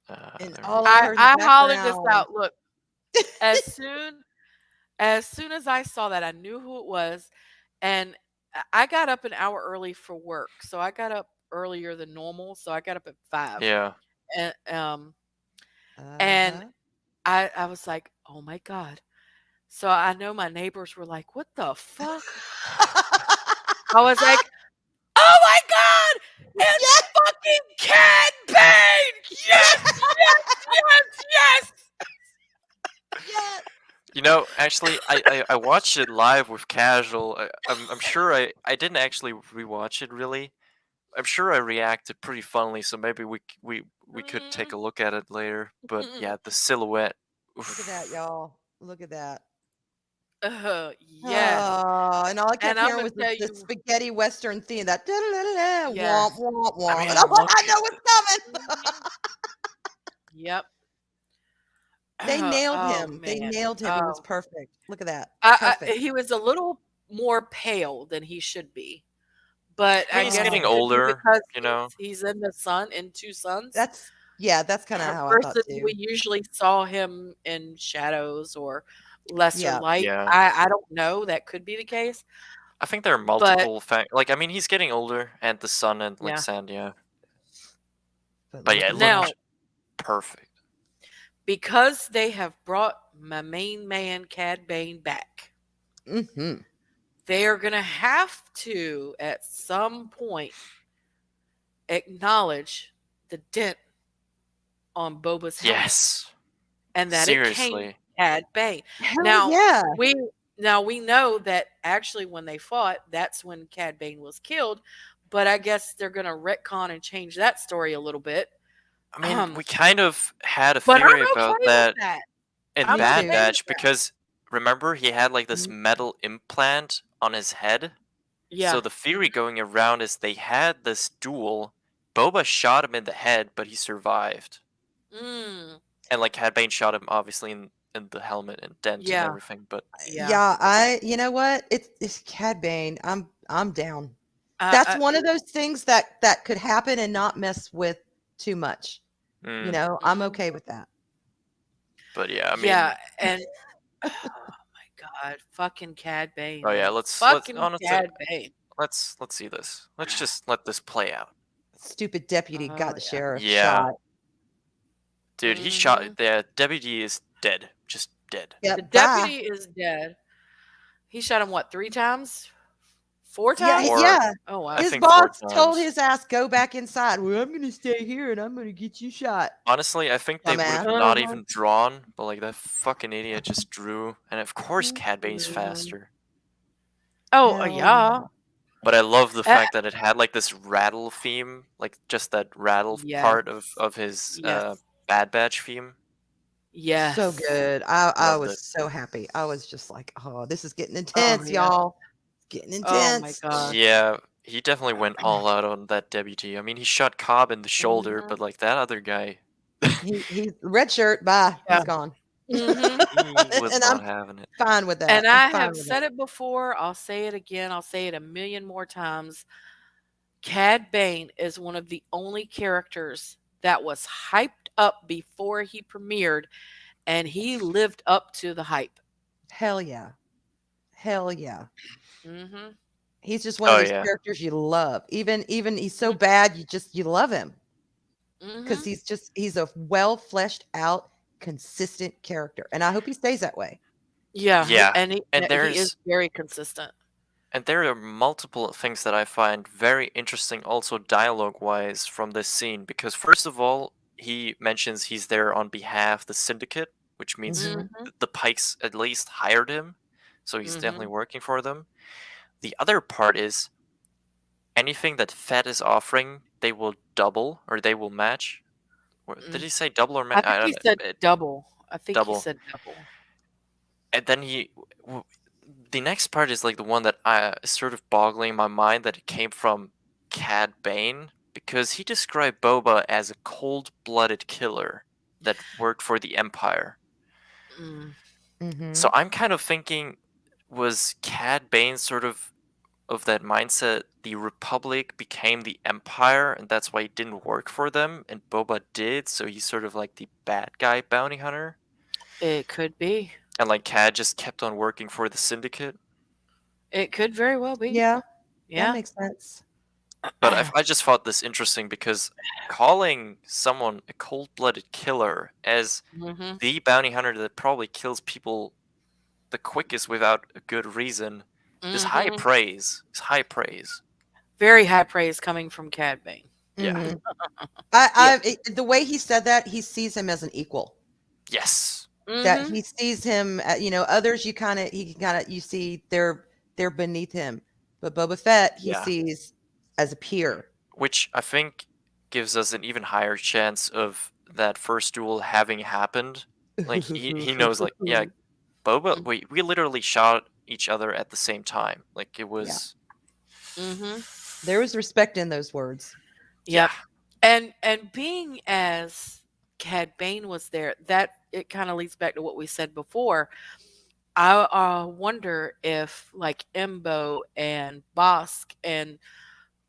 And There we all go. I I heard in the I hollered this background. out. Look, as soon as I saw that, I knew who it was, and I got up an hour early for work. So I got up earlier than normal. So I got up at 5, Yeah. and and Uh-huh. I was like, oh my god. So I know my neighbors were like, what the fuck? I was like, oh my god, it's Yes, fucking Cad Bane! Yes, yes, yes, yes. yes. You know, actually, I watched it live with casual. I'm sure I didn't actually rewatch it really. I'm sure I reacted pretty funnily, so maybe we could take a look at it later. But yeah, the silhouette. Look at that, Oof. y'all. Look at that. Yes. And all I And kept I'm hearing gonna was tell the you, spaghetti western theme, that da-da-da-da-da, womp, yes. womp, I womp. And mean, I'm like, look I at know it's coming. Mhm. Yep. They nailed Oh him. They man. nailed him. It was Oh, perfect. Look at that. I Perfect. he was a little more pale than he should be. But I I mean, he's guess getting it could be older, because you know. he's in the sun in Two Suns That's kind of how I thought versus we too. usually saw him in shadows or lesser Yeah. light. Yeah, I don't know. That could be the case. I think there are But multiple Like, I mean, he's getting older, and the sun and like yeah. sand, yeah. But But yeah, look it at that. Now, looked perfect. because they have brought my main man Cad Bane back, Mm-hmm. they are going to have to, at some point, acknowledge the dent on Boba's helmet Yes, and that it came seriously. from Cad Bane. Hell Now yeah. we now we know that actually when they fought, that's when Cad Bane was killed. But I guess they're going to retcon and change that story a little bit. I mean, we But kind of had a I'm theory okay about with that that. in I'm Me Bad too. okay with Batch that. because remember he had like this Mhm. metal implant on his head. So Yeah. the theory going around is they had this duel. Boba shot him in the head, but he survived. Mm, And like Cad Bane shot him obviously in the helmet and dent and yeah. everything. But Yeah. Yeah, you know what? It's Cad Bane. I'm down. That's I, one of those things that could happen and not mess with too much. mm, I'm mhm. okay with that. but yeah, I Yeah, mean, and oh my god, fucking Cad oh Bane, yeah, man. let's Fucking honestly Cad Bane. let's see this. Let's just let this play out. Stupid deputy got Oh the yeah. sheriff Yeah, shot. dude, he shot Mhm. the deputy is dead, just dead. The Yep, bye. deputy is dead. He shot him what, 3 times? 4 Yeah, times? Or yeah. Oh I wow. His think four boss told times. his ass go back inside. Well, I'm gonna stay here and I'm gonna get you shot, Honestly, I think they would dumbass. have not Uh-huh. even drawn, but like that fucking idiot just drew, and of course Cad Bane's Mhm. faster. Oh, Hell yeah. yeah. But I love the Uh, fact that it had like this rattle theme, like just that rattle yes. part of his Yes. Bad Batch theme. So Yes. good. I Loved was it. so happy. I was just like, oh, this is getting Oh intense, yeah. y'all. It's getting Oh my intense. gosh. Yeah, he definitely went all out on that deputy. I mean, he shot Cobb in the shoulder, Mhm. but like that other guy, He's red shirt, bye. Yeah. He's gone. Mhm. he was And not I'm having it. fine with that. And I'm I fine have with it. said it before, I'll say it again, I'll say it a million more times. Cad Bane is one of the only characters that was hyped up before he premiered, and he lived up to the hype. Hell yeah. Hell yeah. Mhm. He's just one of Oh those yeah, characters you love. Even he's so Mm, bad, you love him because mhm. he's a well fleshed out, consistent character. And I hope he stays that way. Yeah, yeah, and and he is there's very consistent. and there are multiple things that I find very interesting, also dialogue wise, from this scene. Because first of all, he mentions he's there on behalf of the syndicate, which means Hmm. Mhm. the Pikes at least hired him, so he's definitely Mhm. working for them. The other part is anything that Fett is offering, they will double or they will match. Or, did Mm. he say double or I match? think I don't he know. said double. I think he Double. said double. And then the next part is like the one that is sort of boggling my mind that it came from Cad Bane because he described Boba as a cold-blooded killer that worked for the Empire. Mm. Hmm. So I'm kind of thinking, was Cad Bane sort of that mindset? The Republic became the Empire, and that's why he didn't work for them, and Boba did. So he's sort of like the bad guy bounty hunter, It could be. and like Cad just kept on working for the Syndicate. It could very well be. Yeah, that Yeah. makes sense. But I just thought this interesting because calling someone a cold-blooded killer as Mhm. the bounty hunter that probably kills people the quickest without a good reason is high Mhm. praise. Is high praise. Very high praise coming from Cad Bane. Yeah. Hmm. Yeah. The way he said that, he sees him as an equal. Yes. That Mhm. he sees him, others you see they're beneath him, but Boba Fett he Yeah. sees as a peer. Which I think gives us an even higher chance of that first duel having happened. Like he knows like, yeah, Boba we literally shot each other at the same time. Like it Yeah, was Mhm. there was respect in those words. yeah. Yep. And being as Cad Bane was there, that it kind of leads back to what we said before. I wonder if like Embo and Bosk and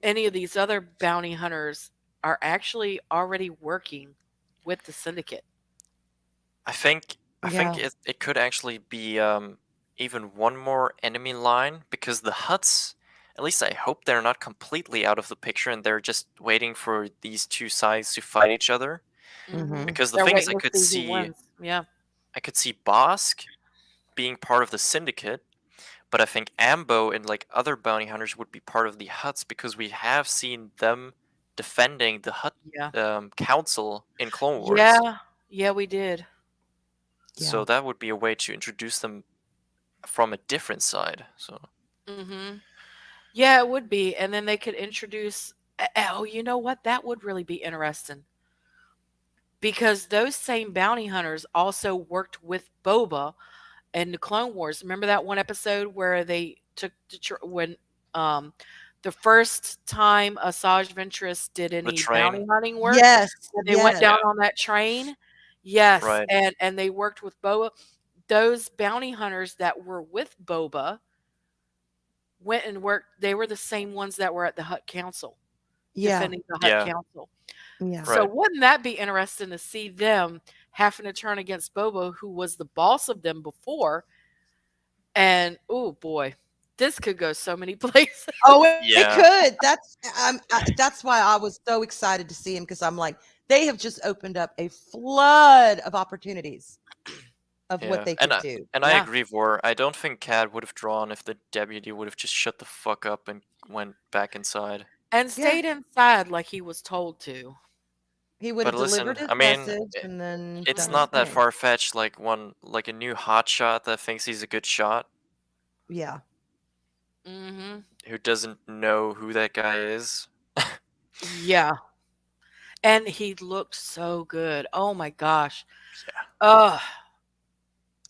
any of these other bounty hunters are actually already working with the syndicate. I think I Yeah. think it could actually be even one more enemy line because the Huts, at least I hope they're not completely out of the picture and they're just waiting for these two sides to fight each other. Mm-hmm. Because the They're thing is, waiting to see who wins. Yeah. I could see Bosk being part of the syndicate, but I think Ambo and like other bounty hunters would be part of the Huts because we have seen them defending the Hut Yeah. council in Clone Wars. Yeah. Yeah, we did. Yeah. So that would be a way to introduce them from a different side. So Mhm. Yeah, it would be. And then they could introduce oh, you know what? That would really be interesting. Because those same bounty hunters also worked with Boba in the Clone Wars. Remember that one episode where they took when um the first time Asajj Ventress did the any bounty train, hunting work, Yes. and they went Yes. down yeah, on that train. Yes, right. and they worked with Boba. Those bounty hunters that were with Boba went and worked. They were the same ones that were at the Hut Council Yeah. defending the Hut Yeah, Council. Yeah. So right. wouldn't that be interesting to see them having to turn against Boba, who was the boss of them before? And oh boy, this could go so many places. Oh, it Yeah, could. That's why I was so excited to see him because I'm like, they have just opened up a flood of opportunities of what yeah. they And could do. I Yeah, agree, Vor. I don't think Cad would have drawn if the deputy would have just shut the fuck up and went back inside. and Yeah. stayed inside like he was told to. He would But have delivered listen, his I mean, message and then it's done his not that Mhm. thing. far fetched. Like a new hotshot that thinks he's a good shot, Yeah. Mhm. who doesn't know who that guy is. Yeah, and he looked so good. Oh my gosh. Yeah, Ugh.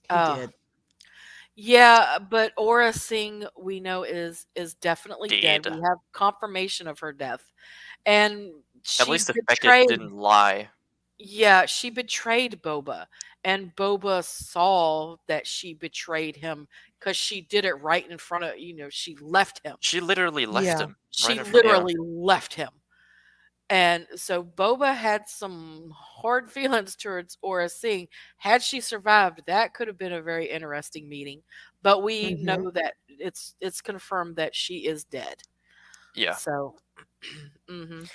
He Oh. did. Yeah, but Aura Singh we know is definitely dead. dead. We have confirmation of her death. And At she least the Beckett betrayed didn't lie. yeah, she betrayed Boba. And Boba saw that she betrayed him because she did it right in front of, she left him. She literally left Yeah. him right She in front. Yeah, literally left him. And so Boba had some hard feelings towards Aura Singh. Had she survived, that could have been a very interesting meeting. But we Mm-hmm. know that it's confirmed that she is dead. yeah, So, mhm.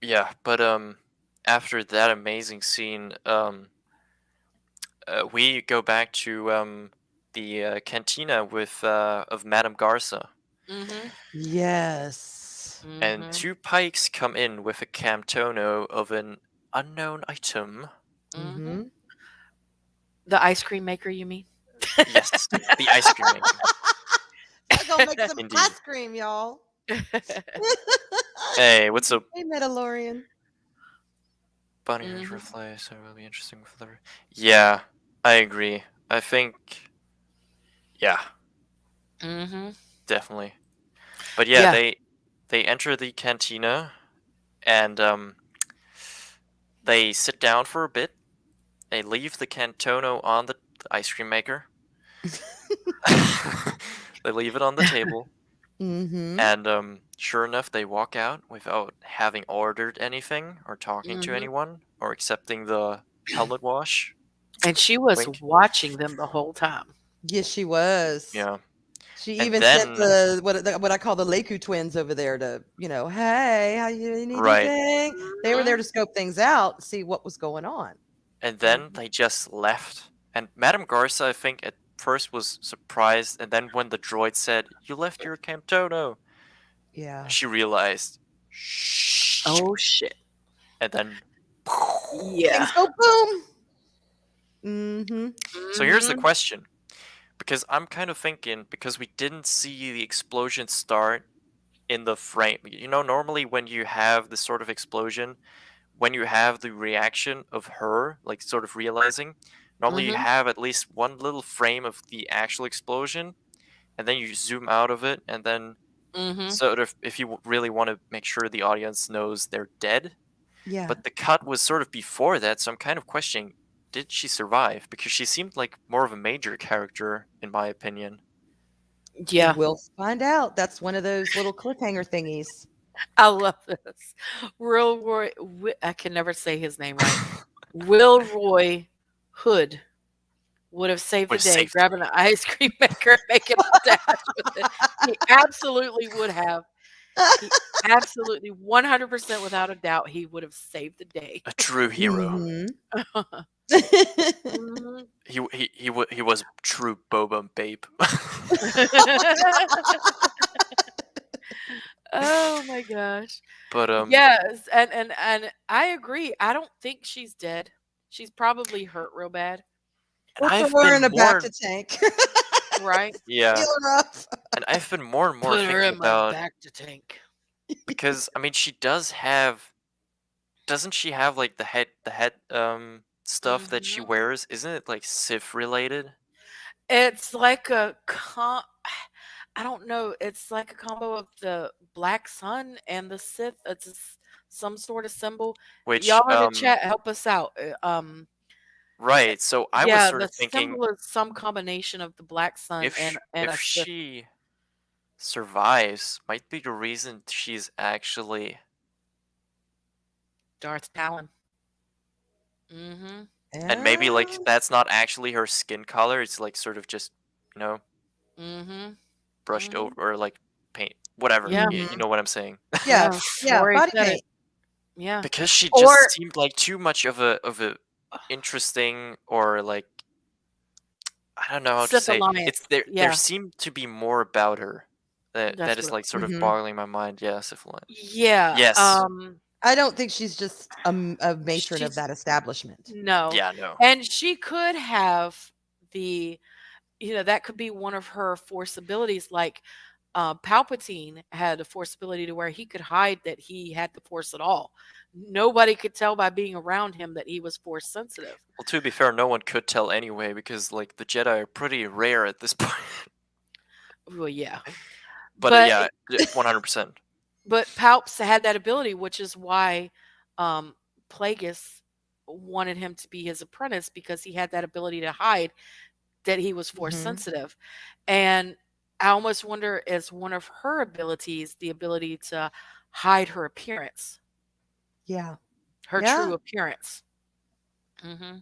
yeah. But after that amazing scene, we go back to the cantina with of Madame Garza, Mhm. Yes. and Mhm. two pikes come in with a camtono of an unknown item. Mhm. Mm-hmm. The ice cream maker, you mean? Yes, the ice cream maker. So gonna make some Indeed. ice cream, y'all. Hey, what's up? Hey, Mandalorian. Bunny Hunters Mhm. replay, so it will be interesting with the. Yeah, I agree. I think, yeah, Mhm. definitely. But yeah, Yeah. they enter the cantina and they sit down for a bit. They leave the cantono on the ice cream maker. They leave it on the table, Mm-hmm. and sure enough, they walk out without having ordered anything or talking to Mhm. anyone or accepting the helmet wash. And she was Wink. watching them the whole time. Yes, she was. Yeah, She and even sent then what I call the Leku twins over there to, hey, how you need right, anything? They were there Mhm. to scope things out, see what was going on. and then Mhm. they just left. And Madame Garza, I think, at first was surprised, and then when the droid said, "You left your Camtono," Yeah. she realized, "Shh," Oh shit. and then. Yeah. Things go boom. Mm-hmm. So here's the Mhm. question, because I'm kind of thinking because we didn't see the explosion start in the frame. Normally when you have this sort of explosion, when you have the reaction of her, like sort of realizing, normally you Mhm. have at least one little frame of the actual explosion, and then you zoom out of it, and then Mhm. sort of if you really want to make sure the audience knows they're dead. Yeah. But the cut was sort of before that, so I'm kind of questioning: did she survive? Because she seemed like more of a major character, in my opinion. Yeah, We'll find out. That's one of those little cliffhanger thingies. I love this. Real Roy, I can never say his name right. Wilroy Hood would have saved the Was day, saved. grabbing an ice cream maker and making a dash with it. He absolutely would have. He absolutely, 100% without a doubt, he would have saved the day. A true hero. Mhm. Mhm. He was true Boba babe. Oh my gosh. But Yes, and I agree. I don't think she's dead. She's probably hurt real bad, We'll I've throw her been in a more back to tank. right? yeah, Heal her up. and I've been more and more Put her thinking in my about back to tank. because I mean she does have doesn't she have like the head stuff that she Mhm. wears? Isn't it like Sith related? It's like a I don't know. It's like a combo of the Black Sun and the Sith. Some sort of symbol. Which Y'all in the chat, help us out. right, so I was Yeah, sort the of thinking symbol is some combination of the Black Sun and if a Sith. she survives, might be the reason she's actually Darth Talon. Mm-hmm. and maybe like Yeah. that's not actually her skin color, it's like sort of just, you know, Mm-hmm. brushed Mhm. over or like paint whatever. Yeah. You know what I'm saying. Yeah. Yeah. Yeah. Rory Body said it. paint. Yeah. Because she Or just seemed like too much of a interesting or like I don't know how to Sith say. It's Alliance. there Yeah, seemed to be more about her that that's is what. like sort of Mhm. boggling my mind. Yeah, syphilis. Yeah. Yes. I don't think she's just a matron of She's that establishment. no, Yeah, no. and she could have the, that could be one of her force abilities. Like Palpatine had a force ability to where he could hide that he had the force at all. Nobody could tell by being around him that he was force sensitive. Well, to be fair, no one could tell anyway because like the Jedi are pretty rare at this point. Well, yeah, But but yeah, 100%. but Palps had that ability, which is why um, Plagueis wanted him to be his apprentice because he had that ability to hide that he was force Mhm. sensitive. And I almost wonder, is one of her abilities the ability to hide her appearance, Yeah. her Yeah. true appearance. hmm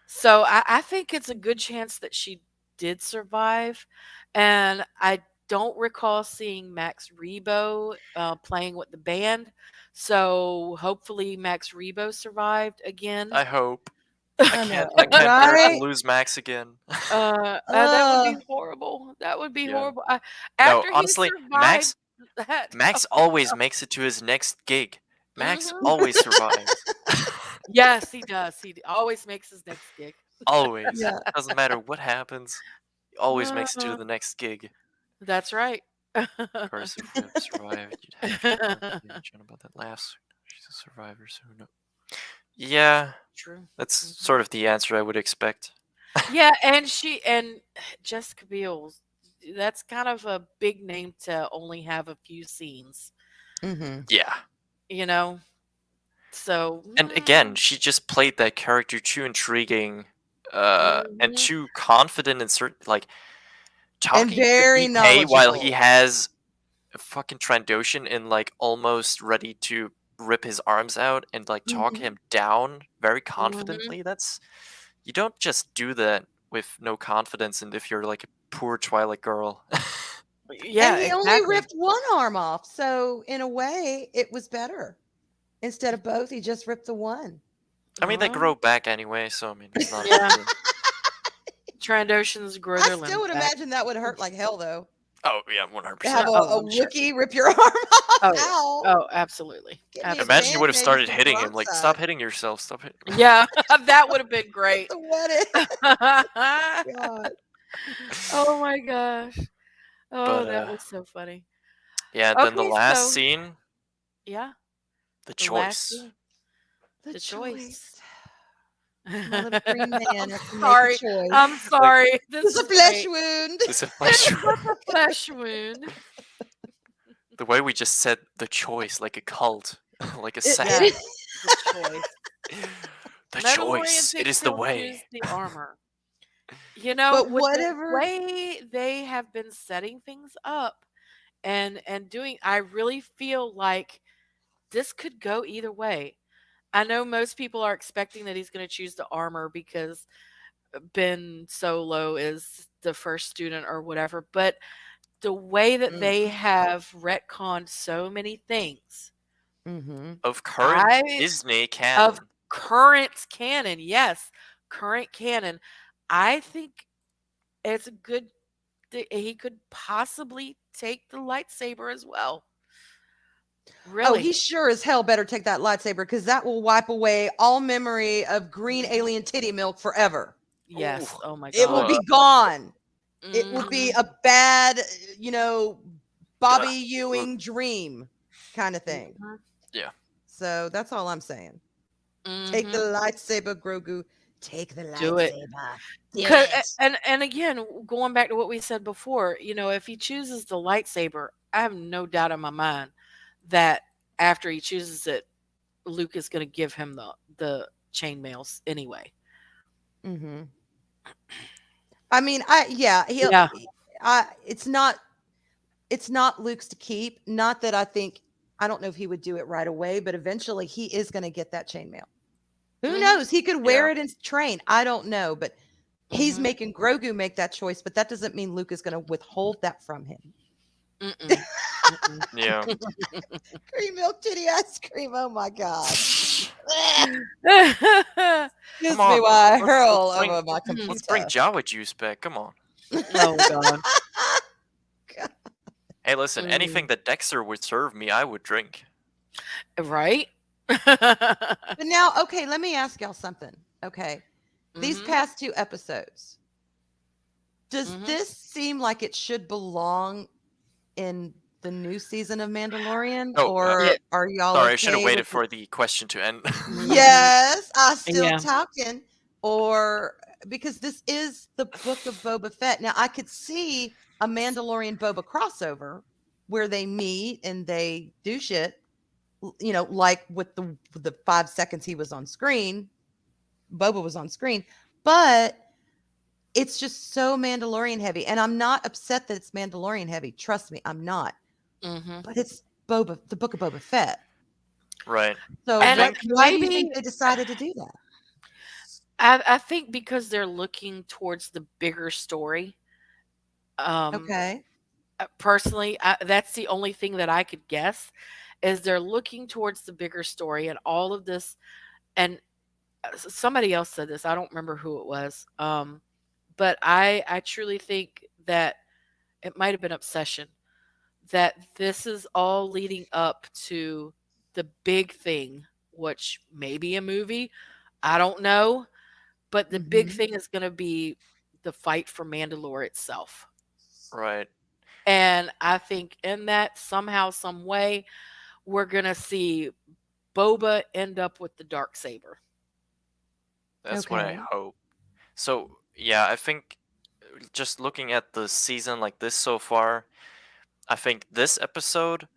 So I think it's a good chance that she did survive. And I don't recall seeing Max Rebo playing with the band. So hopefully Max Rebo survived again. I hope. I know, I can't bear to right? lose Max again. That would be Ugh. horrible. That would be Yeah. horrible. No, After he honestly, survived that. Max always makes it to his next gig. Max Mhm. always survives. Yes, he does. He always makes his next gig. Always. Yeah. Doesn't matter what happens. He always makes it to Uh, the next gig. That's right. Of course, if we have survived, you'd have to mention about that last. She's a survivor, so no. Yeah, True. that's Mhm. sort of the answer I would expect. Yeah, and Jessica Biel. That's kind of a big name to only have a few scenes. Mhm. Yeah. You know. So. And again, she just played that character too intriguing, and Mhm. too confident in certain like And talking to very DK while he knowledgeable. has a fucking Trandoshan and like almost ready to rip his arms out and like talk Mhm. him down very Mhm. confidently. That's you don't just do that with no confidence and if you're like a poor Twilight girl. Yeah, And he only exactly. ripped one arm off, so in a way, it was better. Instead of both, he just ripped the one. I mean they Uh, grow back anyway, so I mean it's not a big yeah, deal. Trandoshans grow I their still limbs would back. imagine that would hurt like hell, though. Oh yeah, To have 100%. a I'm sure. Wookiee rip your arm off. Oh yeah. Ow! Oh, absolutely. Give me a Absolutely. Imagine you would have band-aid and started some hitting him. Like, stop peroxide. hitting yourself. Stop hitting. Yeah, that would have been Rip great. the one in. God. Oh my gosh. Oh, But that was so funny. yeah. Then the Okay, last so scene, yeah, the the last choice. scene, The the choice. choice. My little green man I'm has to make a sorry. choice. I'm sorry. This It's a is flesh great. wound. It's a It flesh. is but a flesh wound. The way we just said the choice, like a cult, like a It sect. Yeah, is. the choice. The Mandalorian choice. It thinks is the he'll way. choose the armor. You know, But with the whatever. way they have been setting things up and doing, I really feel like this could go either way. I know most people are expecting that he's going to choose the armor because Ben Solo is the first student or whatever, but the way that Mm. they have retconned so many things, Mm-hmm. Of current I Disney of canon. current canon, yes, current canon, I think it's a good he could possibly take the lightsaber as well. Oh, Really. he sure as hell better take that lightsaber because that will wipe away all memory of green Mhm. alien titty milk forever. Ooh. Yes. Oh my It will god. be gone. It will be Mhm. a bad, Bobby Ugh. Ewing dream kind of thing. Mhm. Yeah. So that's all I'm saying. Take the Mhm. lightsaber, Grogu. Take the Do it. lightsaber. Do 'Cause it. and again, going back to what we said before, if he chooses the lightsaber, I have no doubt in my mind that after he chooses it, Luke is going to give him the chainmails anyway. Mm-hmm. I mean, he'll. Yeah. It's not Luke's to keep. Not that I don't know if he would do it right away, but eventually he is going to get that chainmail. Who Mhm. knows? He could Yeah. wear it and train. I don't know, but he's Mhm. making Grogu make that choice. But that doesn't mean Luke is going to withhold that from him. Mm-mm. Mm-mm. Yeah. Cream milk titty ice cream. Oh my god! Excuse Come me on. while I Let's hurl bring over my let's bring computer. Java juice back. Come on. Oh god. Hey, listen, Mm. anything that Dexter would serve me, I would drink. Right? But now, okay, let me ask y'all something. Okay, these Mhm. past 2 episodes, does Mhm. this seem like it should belong in the new season of Mandalorian, Oh, or Yeah. are y'all sorry, I should have okay waited with the for the question to end. Mhm. yes, I still Yeah. talking, or because this is the book of Boba Fett. Now I could see a Mandalorian Boba crossover where they meet and they do shit, like with the 5 seconds he was on screen, Boba was on screen, but it's just so Mandalorian heavy, and I'm not upset that it's Mandalorian heavy. Trust me, I'm not. Mhm. But it's the book of Boba Fett. Right. So I And think why do you maybe think they decided to do that? I think because they're looking towards the bigger story. Um, Okay. Personally, that's the only thing that I could guess is they're looking towards the bigger story and all of this. And somebody else said this. I don't remember who it was. But I truly think that it might have been Obsession that this is all leading up to the big thing, which may be a movie. I don't know. But the big Mhm. thing is going to be the fight for Mandalore itself. right. And I think in that somehow, some way, we're gonna see Boba end up with the dark saber. That's what I Okay. hope. So, yeah, I think just looking at the season like this so far, I think this episode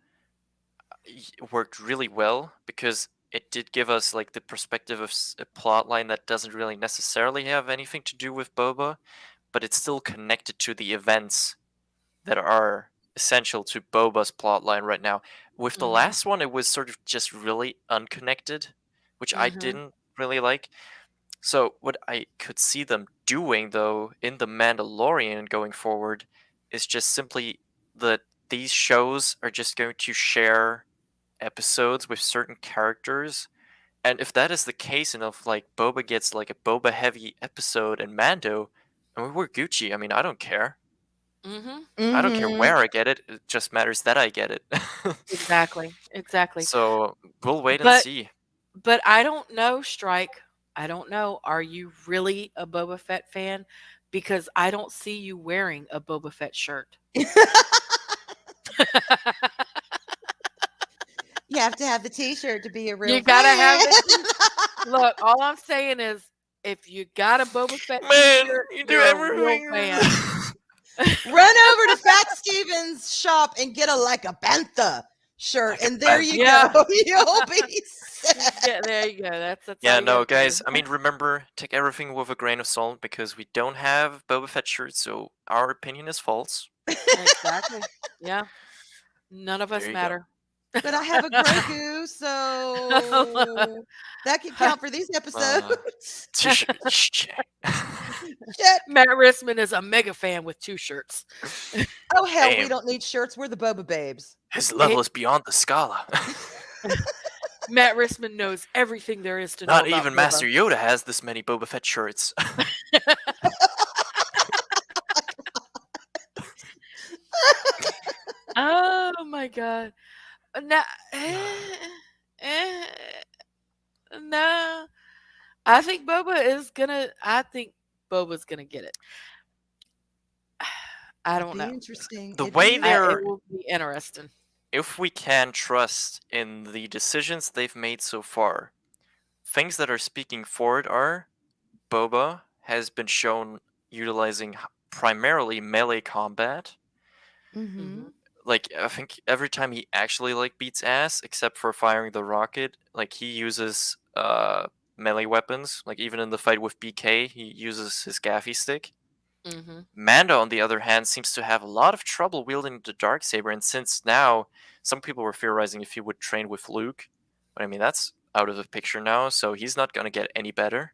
worked really well because it did give us like the perspective of a plot line that doesn't really necessarily have anything to do with Boba, but it's still connected to the events that are essential to Boba's plotline right now. With the Mhm. last one, it was sort of just really unconnected, which I Mhm. didn't really like. So, what I could see them doing, though, in The Mandalorian going forward, is just simply that these shows are just going to share episodes with certain characters. And if that is the case, and if like Boba gets like a Boba heavy episode and Mando, I mean, we're Gucci. I mean, I don't care. Mhm. I don't care Mhm. where I get it. It just matters that I get it. Exactly. Exactly. So we'll wait and But see. I don't know, Strike. I don't know. Are you really a Boba Fett fan? Because I don't see you wearing a Boba Fett shirt. You have to have the T-shirt to be a real You gotta have fan. the look. All I'm saying is, if you got a Boba Fett Man, T-shirt, you do you're a real everything. fan. Run over to Fat Stevens' shop and get a like a bantha shirt, Like a and there you bantha. Yeah. go. You'll be Yeah, there you go. That's all Yeah, you gotta no, do. guys. I mean, remember, take everything with a grain of salt because we don't have Boba Fett shirts, so our opinion is false. Exactly. Yeah. None of There us you go. matter. But I have a Grogu, so that can count for these Uh, episodes. Shit. Check. Matt Rissman is a mega fan with 2 shirts. Oh hell, we Damn, don't need shirts. We're the Boba Babes. his He- level is beyond the Scala. Matt Rissman knows everything there is to know Not about even Boba. Master Yoda has this many Boba Fett shirts. Oh my god. No, eh, no. I think Boba's gonna get it. I It'd don't be know. interesting. The It'd be way they're, It will be interesting. if we can trust in the decisions they've made so far, things that are speaking for it are Boba has been shown utilizing primarily melee combat. Mm-hmm. Mhm. Like I think every time he actually like beats ass, except for firing the rocket, like he uses melee weapons. Like even in the fight with BK, he uses his gaffy stick. Mhm. Mando, on the other hand, seems to have a lot of trouble wielding the darksaber, and since now some people were theorizing if he would train with Luke, but I mean that's out of the picture now, so he's not gonna get any better.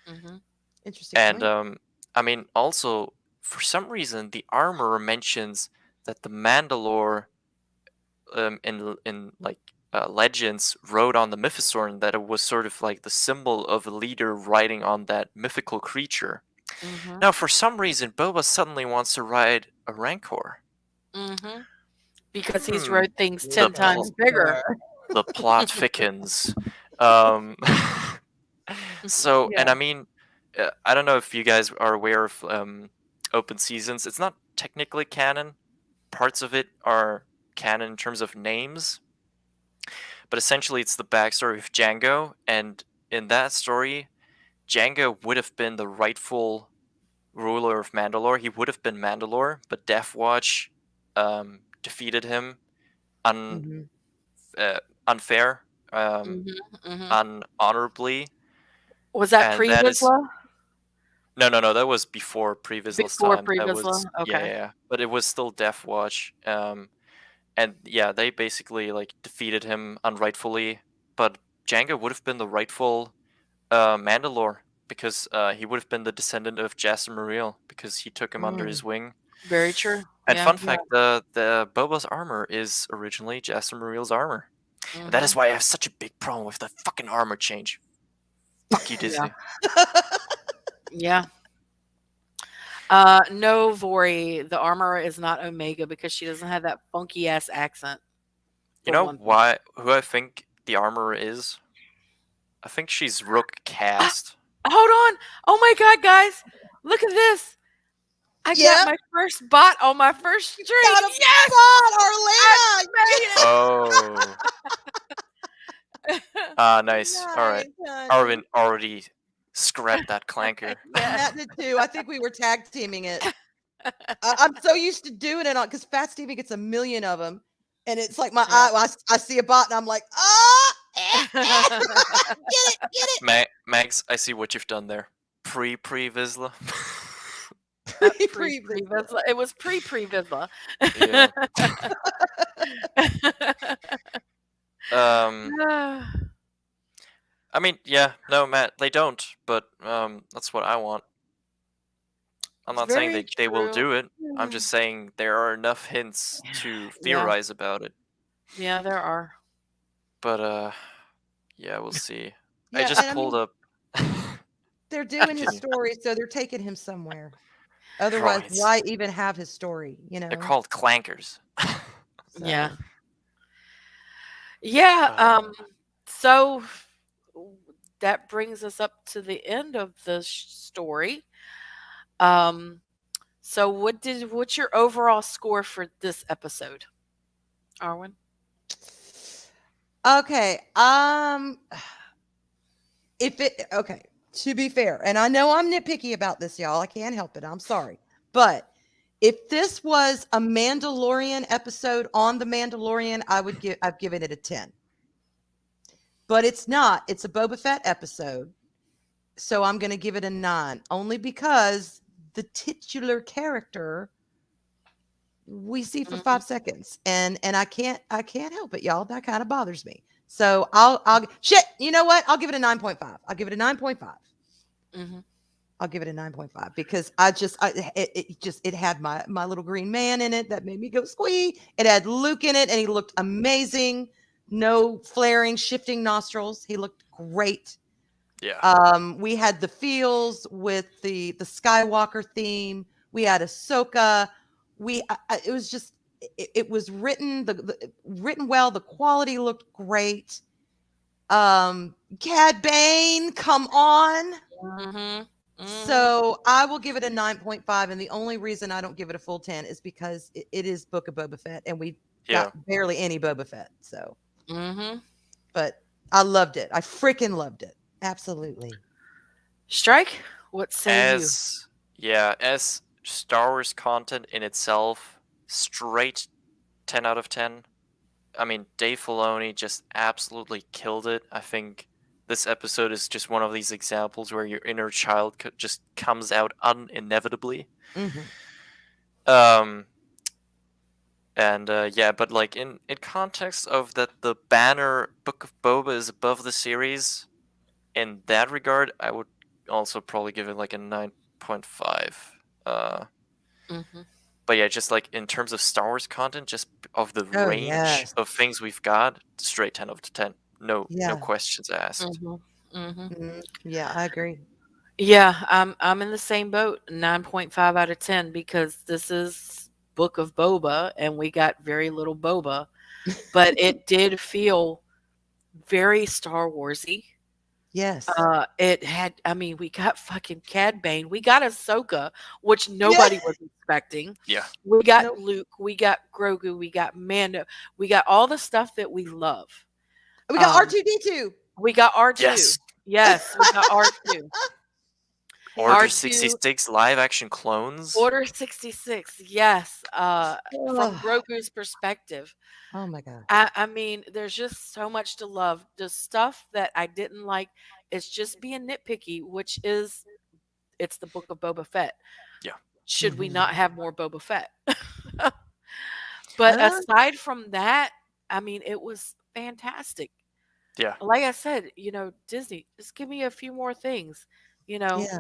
Mhm. Interesting And point. I mean also for some reason the armor mentions that the Mandalore in like legends wrote on the Mythosaur that it was sort of like the symbol of a leader riding on that mythical creature. Mhm. Now, for some reason, Boba suddenly wants to ride a Rancor. Mhm. Because he's Hmm. wrote things The 10 times bigger. the plot thickens. Um, so, and Yeah. I mean, I don't know if you guys are aware of open seasons. It's not technically canon. Parts of it are canon in terms of names, but essentially it's the backstory of Django, and in that story, Django would have been the rightful ruler of Mandalore. He would have been Mandalore, but Death Watch defeated him un Mm-hmm. unfair, Mhm. Mhm. unhonorably, Was that and that is pre-Vizsla? no, that was before Pre-Vizsla's Before time. That pre-Vizsla? was yeah, Okay. yeah, yeah, but it was still Death Watch. And yeah, they basically like defeated him unrightfully, but Django would have been the rightful Mandalore because he would have been the descendant of Jasper Muriel because he took him under Mm. his wing. Very true. And Yeah. fun fact, the Boba's armor is originally Jasper Muriel's armor. And that is Mhm. why I have such a big problem with the fucking armor change. Fuck you, Yeah. Disney. Yeah. No, Vori, the armor is not Omega because she doesn't have that funky ass accent. You For know one thing. why? Who I think the armor is? I think she's Rook Ah, cast. hold on. Oh my god, guys. Look at this. I got Yep. my first bot on my first stream. Got a Yes! spot, I Arlena. Oh. made Ah, nice. All right. Nice, honey. Arvin already scrapped that clanker. it. Yes. Matt did too. I think we were tag teaming it. I'm so used to doing it on because Fat Stevie gets a million of them, and it's like my Yeah. eye. I see a bot, and I'm like, ah, get it. Max, I see what you've done there. Pre-Vizsla. Pre-Vizsla. It was pre-Vizsla. Yeah. I mean, yeah, no, Matt, they don't, but that's what I want. I'm not saying Very they will true. do it. I'm just saying there are enough hints to Yeah. theorize about it. Yeah, there are. But yeah, we'll see. I Yeah, just and I pulled mean, up. they're doing his Continue. story, so they're taking him somewhere. Bro, Otherwise, it's, why even have his story? You they're know. called clankers. Yeah. So, Yeah. Uh, So that brings us up to the end of the story. So what's your overall score for this episode, Arwen? okay. If it okay, to be fair, and I know I'm nitpicky about this, y'all. I can't help it. I'm sorry, but if this was a Mandalorian episode on the Mandalorian, I've given it a 10. but it's not. It's a Boba Fett episode. So I'm going to give it a 9, only because the titular character we see for 5 Mhm. seconds, and I can't help it, y'all. That kind of bothers me. So I'll shit. You know what? I'll give it a 9.5. I'll give it a 9.5. Mhm. I'll give it a 9.5 because it had my little green man in it that made me go squee. It had Luke in it, and he looked amazing. No flaring, shifting nostrils. He looked great. Yeah. We had the feels with the Skywalker theme. We had Ahsoka. It was just it was written written well. The quality looked great. Cad Bane, come on. Mhm. Mhm. So I will give it a 9.5, and the only reason I don't give it a full 10 is because it is Book of Boba Fett, and we got Yeah. barely any Boba Fett. So, Mhm. but I loved it. I freaking loved it. Absolutely. Strike. What say you? As Star Wars content in itself, straight 10 out of 10. I mean, Dave Filoni just absolutely killed it. I think this episode is just one of these examples where your inner child just comes out inevitably. Hmm. Um, and yeah, but like in context of that, the banner Book of Boba is above the series. In that regard, I would also probably give it like a 9.5. Uh, Mhm. but yeah, just like in terms of Star Wars content, just of the Oh range yes. of things we've got, straight 10 out of 10. No Yeah. questions asked. Mhm. Mhm. Yeah, I agree. Yeah, I'm in the same boat. 9.5 out of 10 because this is Book of Boba and we got very little Boba, but it did feel very Star Warsy. Yes. It had, I mean, we got fucking Cad Bane, we got Ahsoka, which Yeah. nobody was expecting. Yeah. We got Nope. Luke, we got Grogu, we got Mando, we got all the stuff that we love. We got Um, R2D2. we got R2. Yes. Yes, we got R2. Order R2 66 live action clones. Order 66, yes, from Ugh. Grogu's perspective. Oh my god. I mean, there's just so much to love. The stuff that I didn't like is just being nitpicky, which is it's the Book of Boba Fett. Yeah. Should we Mhm. not have more Boba Fett? But Uh, aside from that, I mean, it was fantastic. Yeah. Like I said, Disney, just give me a few more things, you know. yeah.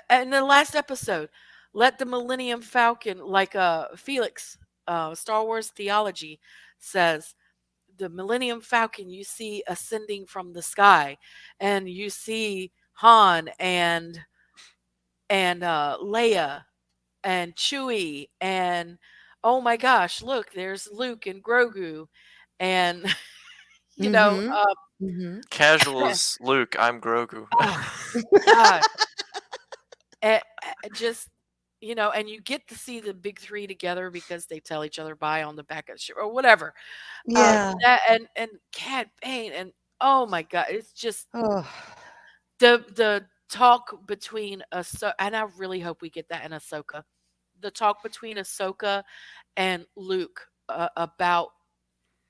In the last episode, let the Millennium Falcon, like Felix, Star Wars theology says, the Millennium Falcon you see ascending from the sky, and you see Han and Leia and Chewie and oh my gosh, look, there's Luke and Grogu, and you know, Mhm. Mhm. Casuals, Luke, I'm Grogu. oh God, just and you get to see the big three together because they tell each other bye on the back of the ship or whatever. Yeah. That and Cad Bane and oh my God, it's just Oh. the talk between Ahsoka, and I really hope we get that in Ahsoka. The talk between Ahsoka and Luke about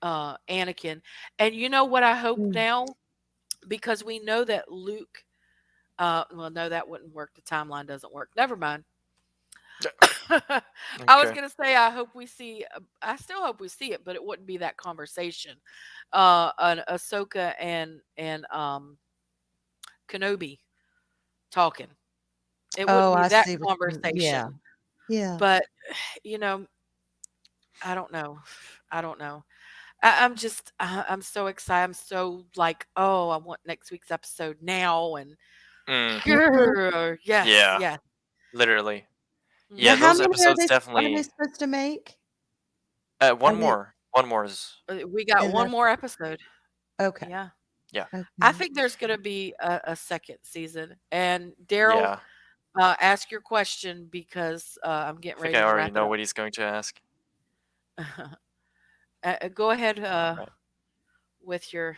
Anakin, and you know what I hope Mm. now because we know that Luke. Well, no, that wouldn't work. The timeline doesn't work. Never mind. I was Okay. gonna say I hope we see. I still hope we see it, but it wouldn't be that conversation. An Ahsoka and Kenobi talking. It wouldn't Oh, be I that see what yeah. conversation. Yeah. But you know, I don't know. I don't know. I'm just. I'm so excited. I'm so like, oh, I want next week's episode now. And Mm, Mhm. yes, yeah, yes. literally. Now Yeah, Mhm. how those many episodes are they definitely. supposed to make? One Are they more. One more is. We got and one that's more it. episode. Okay. Yeah. Yeah. I Okay. think there's going to be a second season. And Daryl, Yeah. ask your question because I'm I getting think ready I to already wrap it know up. what he's going to ask. Go ahead Right. with your.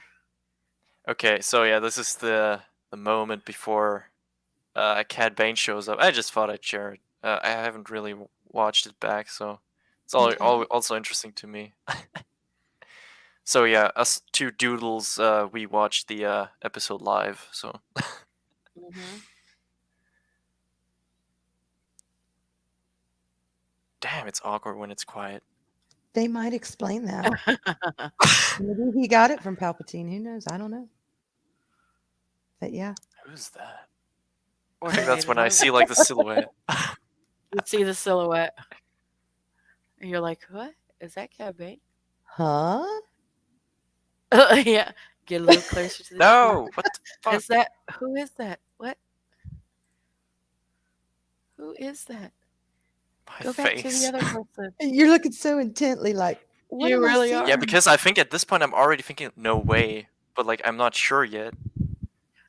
Okay, so yeah, this is the moment before Cad Bane shows up. I just thought I'd share it. I haven't really watched it back, so it's Okay. also interesting to me. So yeah, us two doodles, we watched the episode live. So Mhm. damn, it's awkward when it's quiet. They might explain that. Maybe he got it from Palpatine. Who knows? I don't know. But yeah. Who's that? Or I he think that's made when it I over. see like the silhouette. You see the silhouette, and you're like, "What is that, Cad Bane?" Huh? Yeah, get a little closer to the. No, what the fuck? Is that who is that? What? Who is that? My Go back to the face. other person. You're looking so intently like, what You am I really seeing? are. Yeah, because I think at this point I'm already thinking, no way. But like, I'm not sure yet.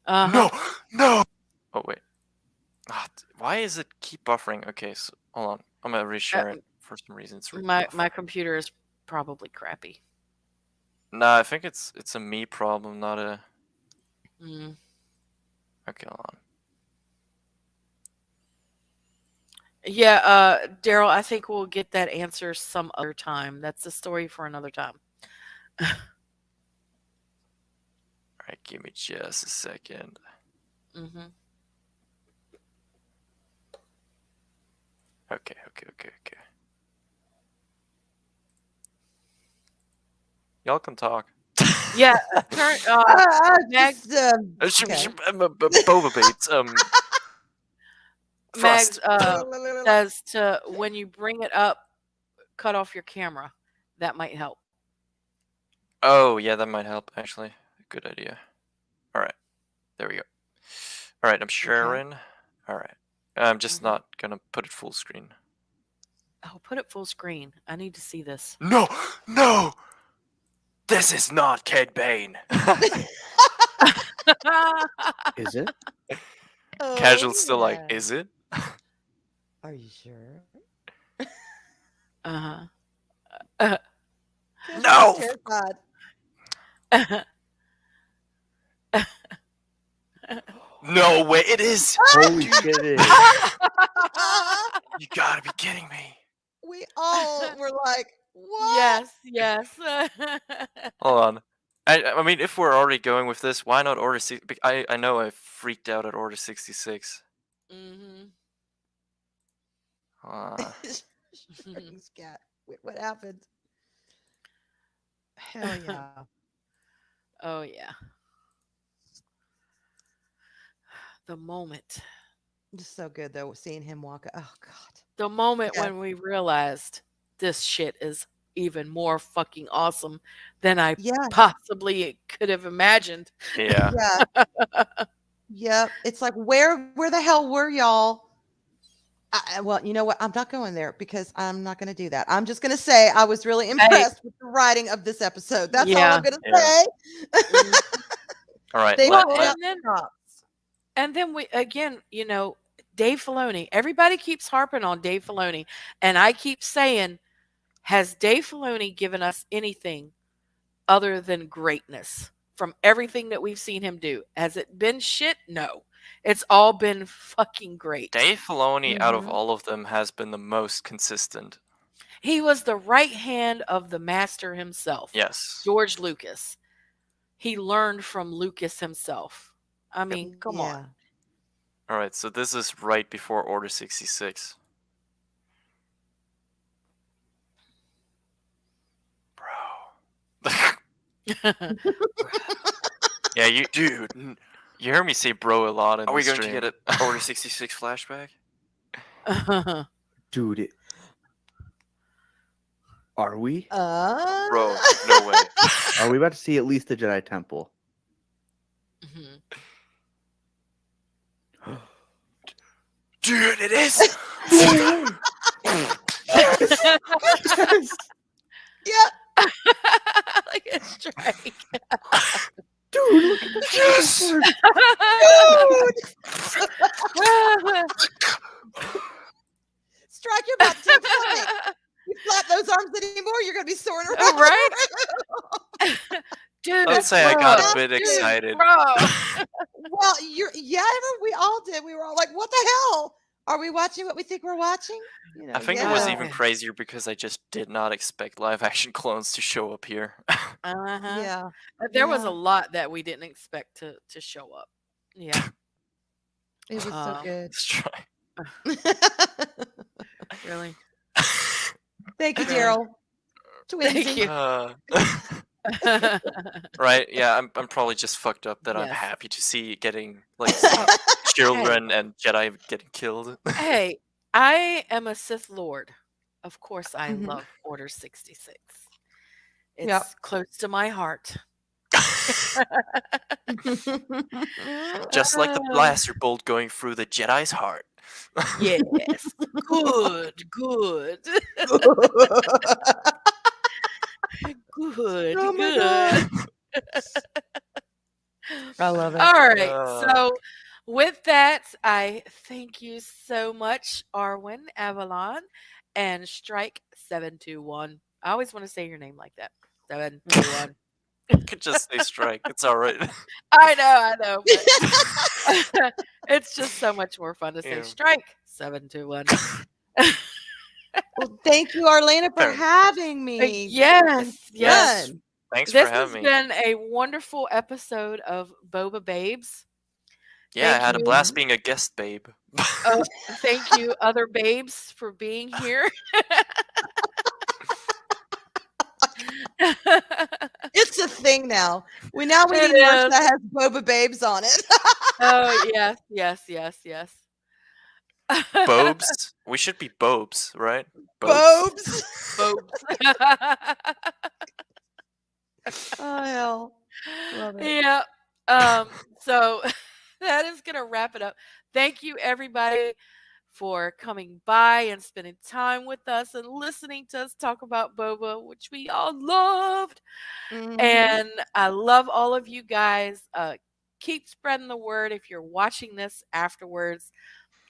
Uh-huh. No. Oh wait. Why is it keep buffering? Okay, so hold on. I'm gonna reshare it. For some reason, it's My buffering. computer is probably crappy. Nah, I think it's a me problem, not a. Mm. Okay, hold on. Yeah, Daryl, I think we'll get that answer some other time. That's a story for another time. All right, give me just a second. Mm-hmm. Okay. Y'all can talk. Yeah, turn. Mags, Okay. Boba Bates. Mags Thrust. says to when you bring it up, cut off your camera. That might help. Oh yeah, that might help actually. Good idea. All right, there we go. All right, I'm sharing. All right, I'm just Mhm. not gonna put it full screen. Oh, put it full screen. I need to see this. No. This is not Cad Bane. Is it? Casual's still like, yeah. is it? Are you sure? Uh-huh. Casual's No! terrified. No way, it is. Holy shit! It is. You gotta be kidding me. We all were like, what? Yes. Hold on. I mean, if we're already going with this, why not Order 6? I know I freaked out at Order 66. Mm-hmm. Scat. What happened? Hell yeah. Oh yeah. The moment. Just so good though, seeing him walk. Oh God. The moment Yeah. when we realized this shit is even more fucking awesome than I Yeah. possibly could have imagined. Yeah. Yeah. Yep. It's like where the hell were y'all? Well, you know what? I'm not going there because I'm not going to do that. I'm just going to say I was really impressed with the writing of this episode. That's all I'm going to say. Mhm. All right. They Well, pulled and out then- the stops. And then we again, Dave Filoni. Everybody keeps harping on Dave Filoni, and I keep saying, has Dave Filoni given us anything other than greatness from everything that we've seen him do? Has it been shit? No. It's all been fucking great. Dave Filoni, out of Mhm. all of them, has been the most consistent. He was the right hand of the master himself, Yes. George Lucas. He learned from Lucas himself. I mean, come on. All right, so this is right before Order 66. Bro. Yeah, dude. You heard me say bro a lot in the Are we going stream. to get an Order 66 flashback? Dude, are we? Bro, no way. Are we about to see at least the Jedi Temple? Mhm. Dude, it is. Yeah. Like a strike. Dude, look at the Yes! Strike, you're about to take flight. You flap those arms anymore, you're going to be soaring around. Right? Dude, Let's say I got a bro. bit excited. bro. Well, we all did. We were all like, what the hell? Are we watching what we think we're watching? you know, I think it was yeah, even crazier because I just did not expect live action clones to show up here. Uh-huh. yeah, There was a yeah. lot that we didn't expect to show up. Yeah. It was so good. Let's try. Really. Thank you, Really. Daryl. Thank Twinsy. you. Right? Yeah, I'm probably just fucked up that I'm Yes. happy to see getting like see Oh, children and Jedi getting killed. hey, I am a Sith Lord. Of course, I Mhm. love Order 66. Yep. It's close to my heart. Just like the Uh, blaster bolt going through the Jedi's heart. yes. Good, good, good, Oh my good. god. I love it. All right. Uh, So, with that, I thank you so much, Arwen, Avalon, and Strike 721. I always want to say your name like that. 721. you could just say strike. It's alright. I know, but it's just so much more fun to say Yeah. Strike 721. Well, thank you, Arlena, for Fair enough. having me. Yes, yes. Fun. Thanks This for has having me. been a wonderful episode of Boba Babes. Yeah, I Thank had a you. blast being a guest babe. Thank you, other babes, for being here. It's a thing now. We need It merch is. that has Boba Babes on it. Oh, yes, yes, yes, yes. Bobes? We should be Bobes, right? Bobes? Bobes. Bobes. Oh hell. Love it. Yeah. So that is gonna wrap it up. Thank you, everybody, for coming by and spending time with us and listening to us talk about Boba, which we all loved. Mhm. And I love all of you guys. Keep spreading the word if you're watching this afterwards.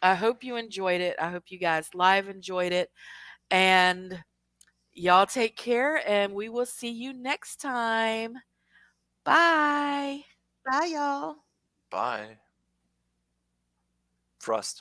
I hope you enjoyed it. I hope you guys live enjoyed it. And y'all take care, and we will see you next time. Bye. Bye, y'all. Bye. Frost.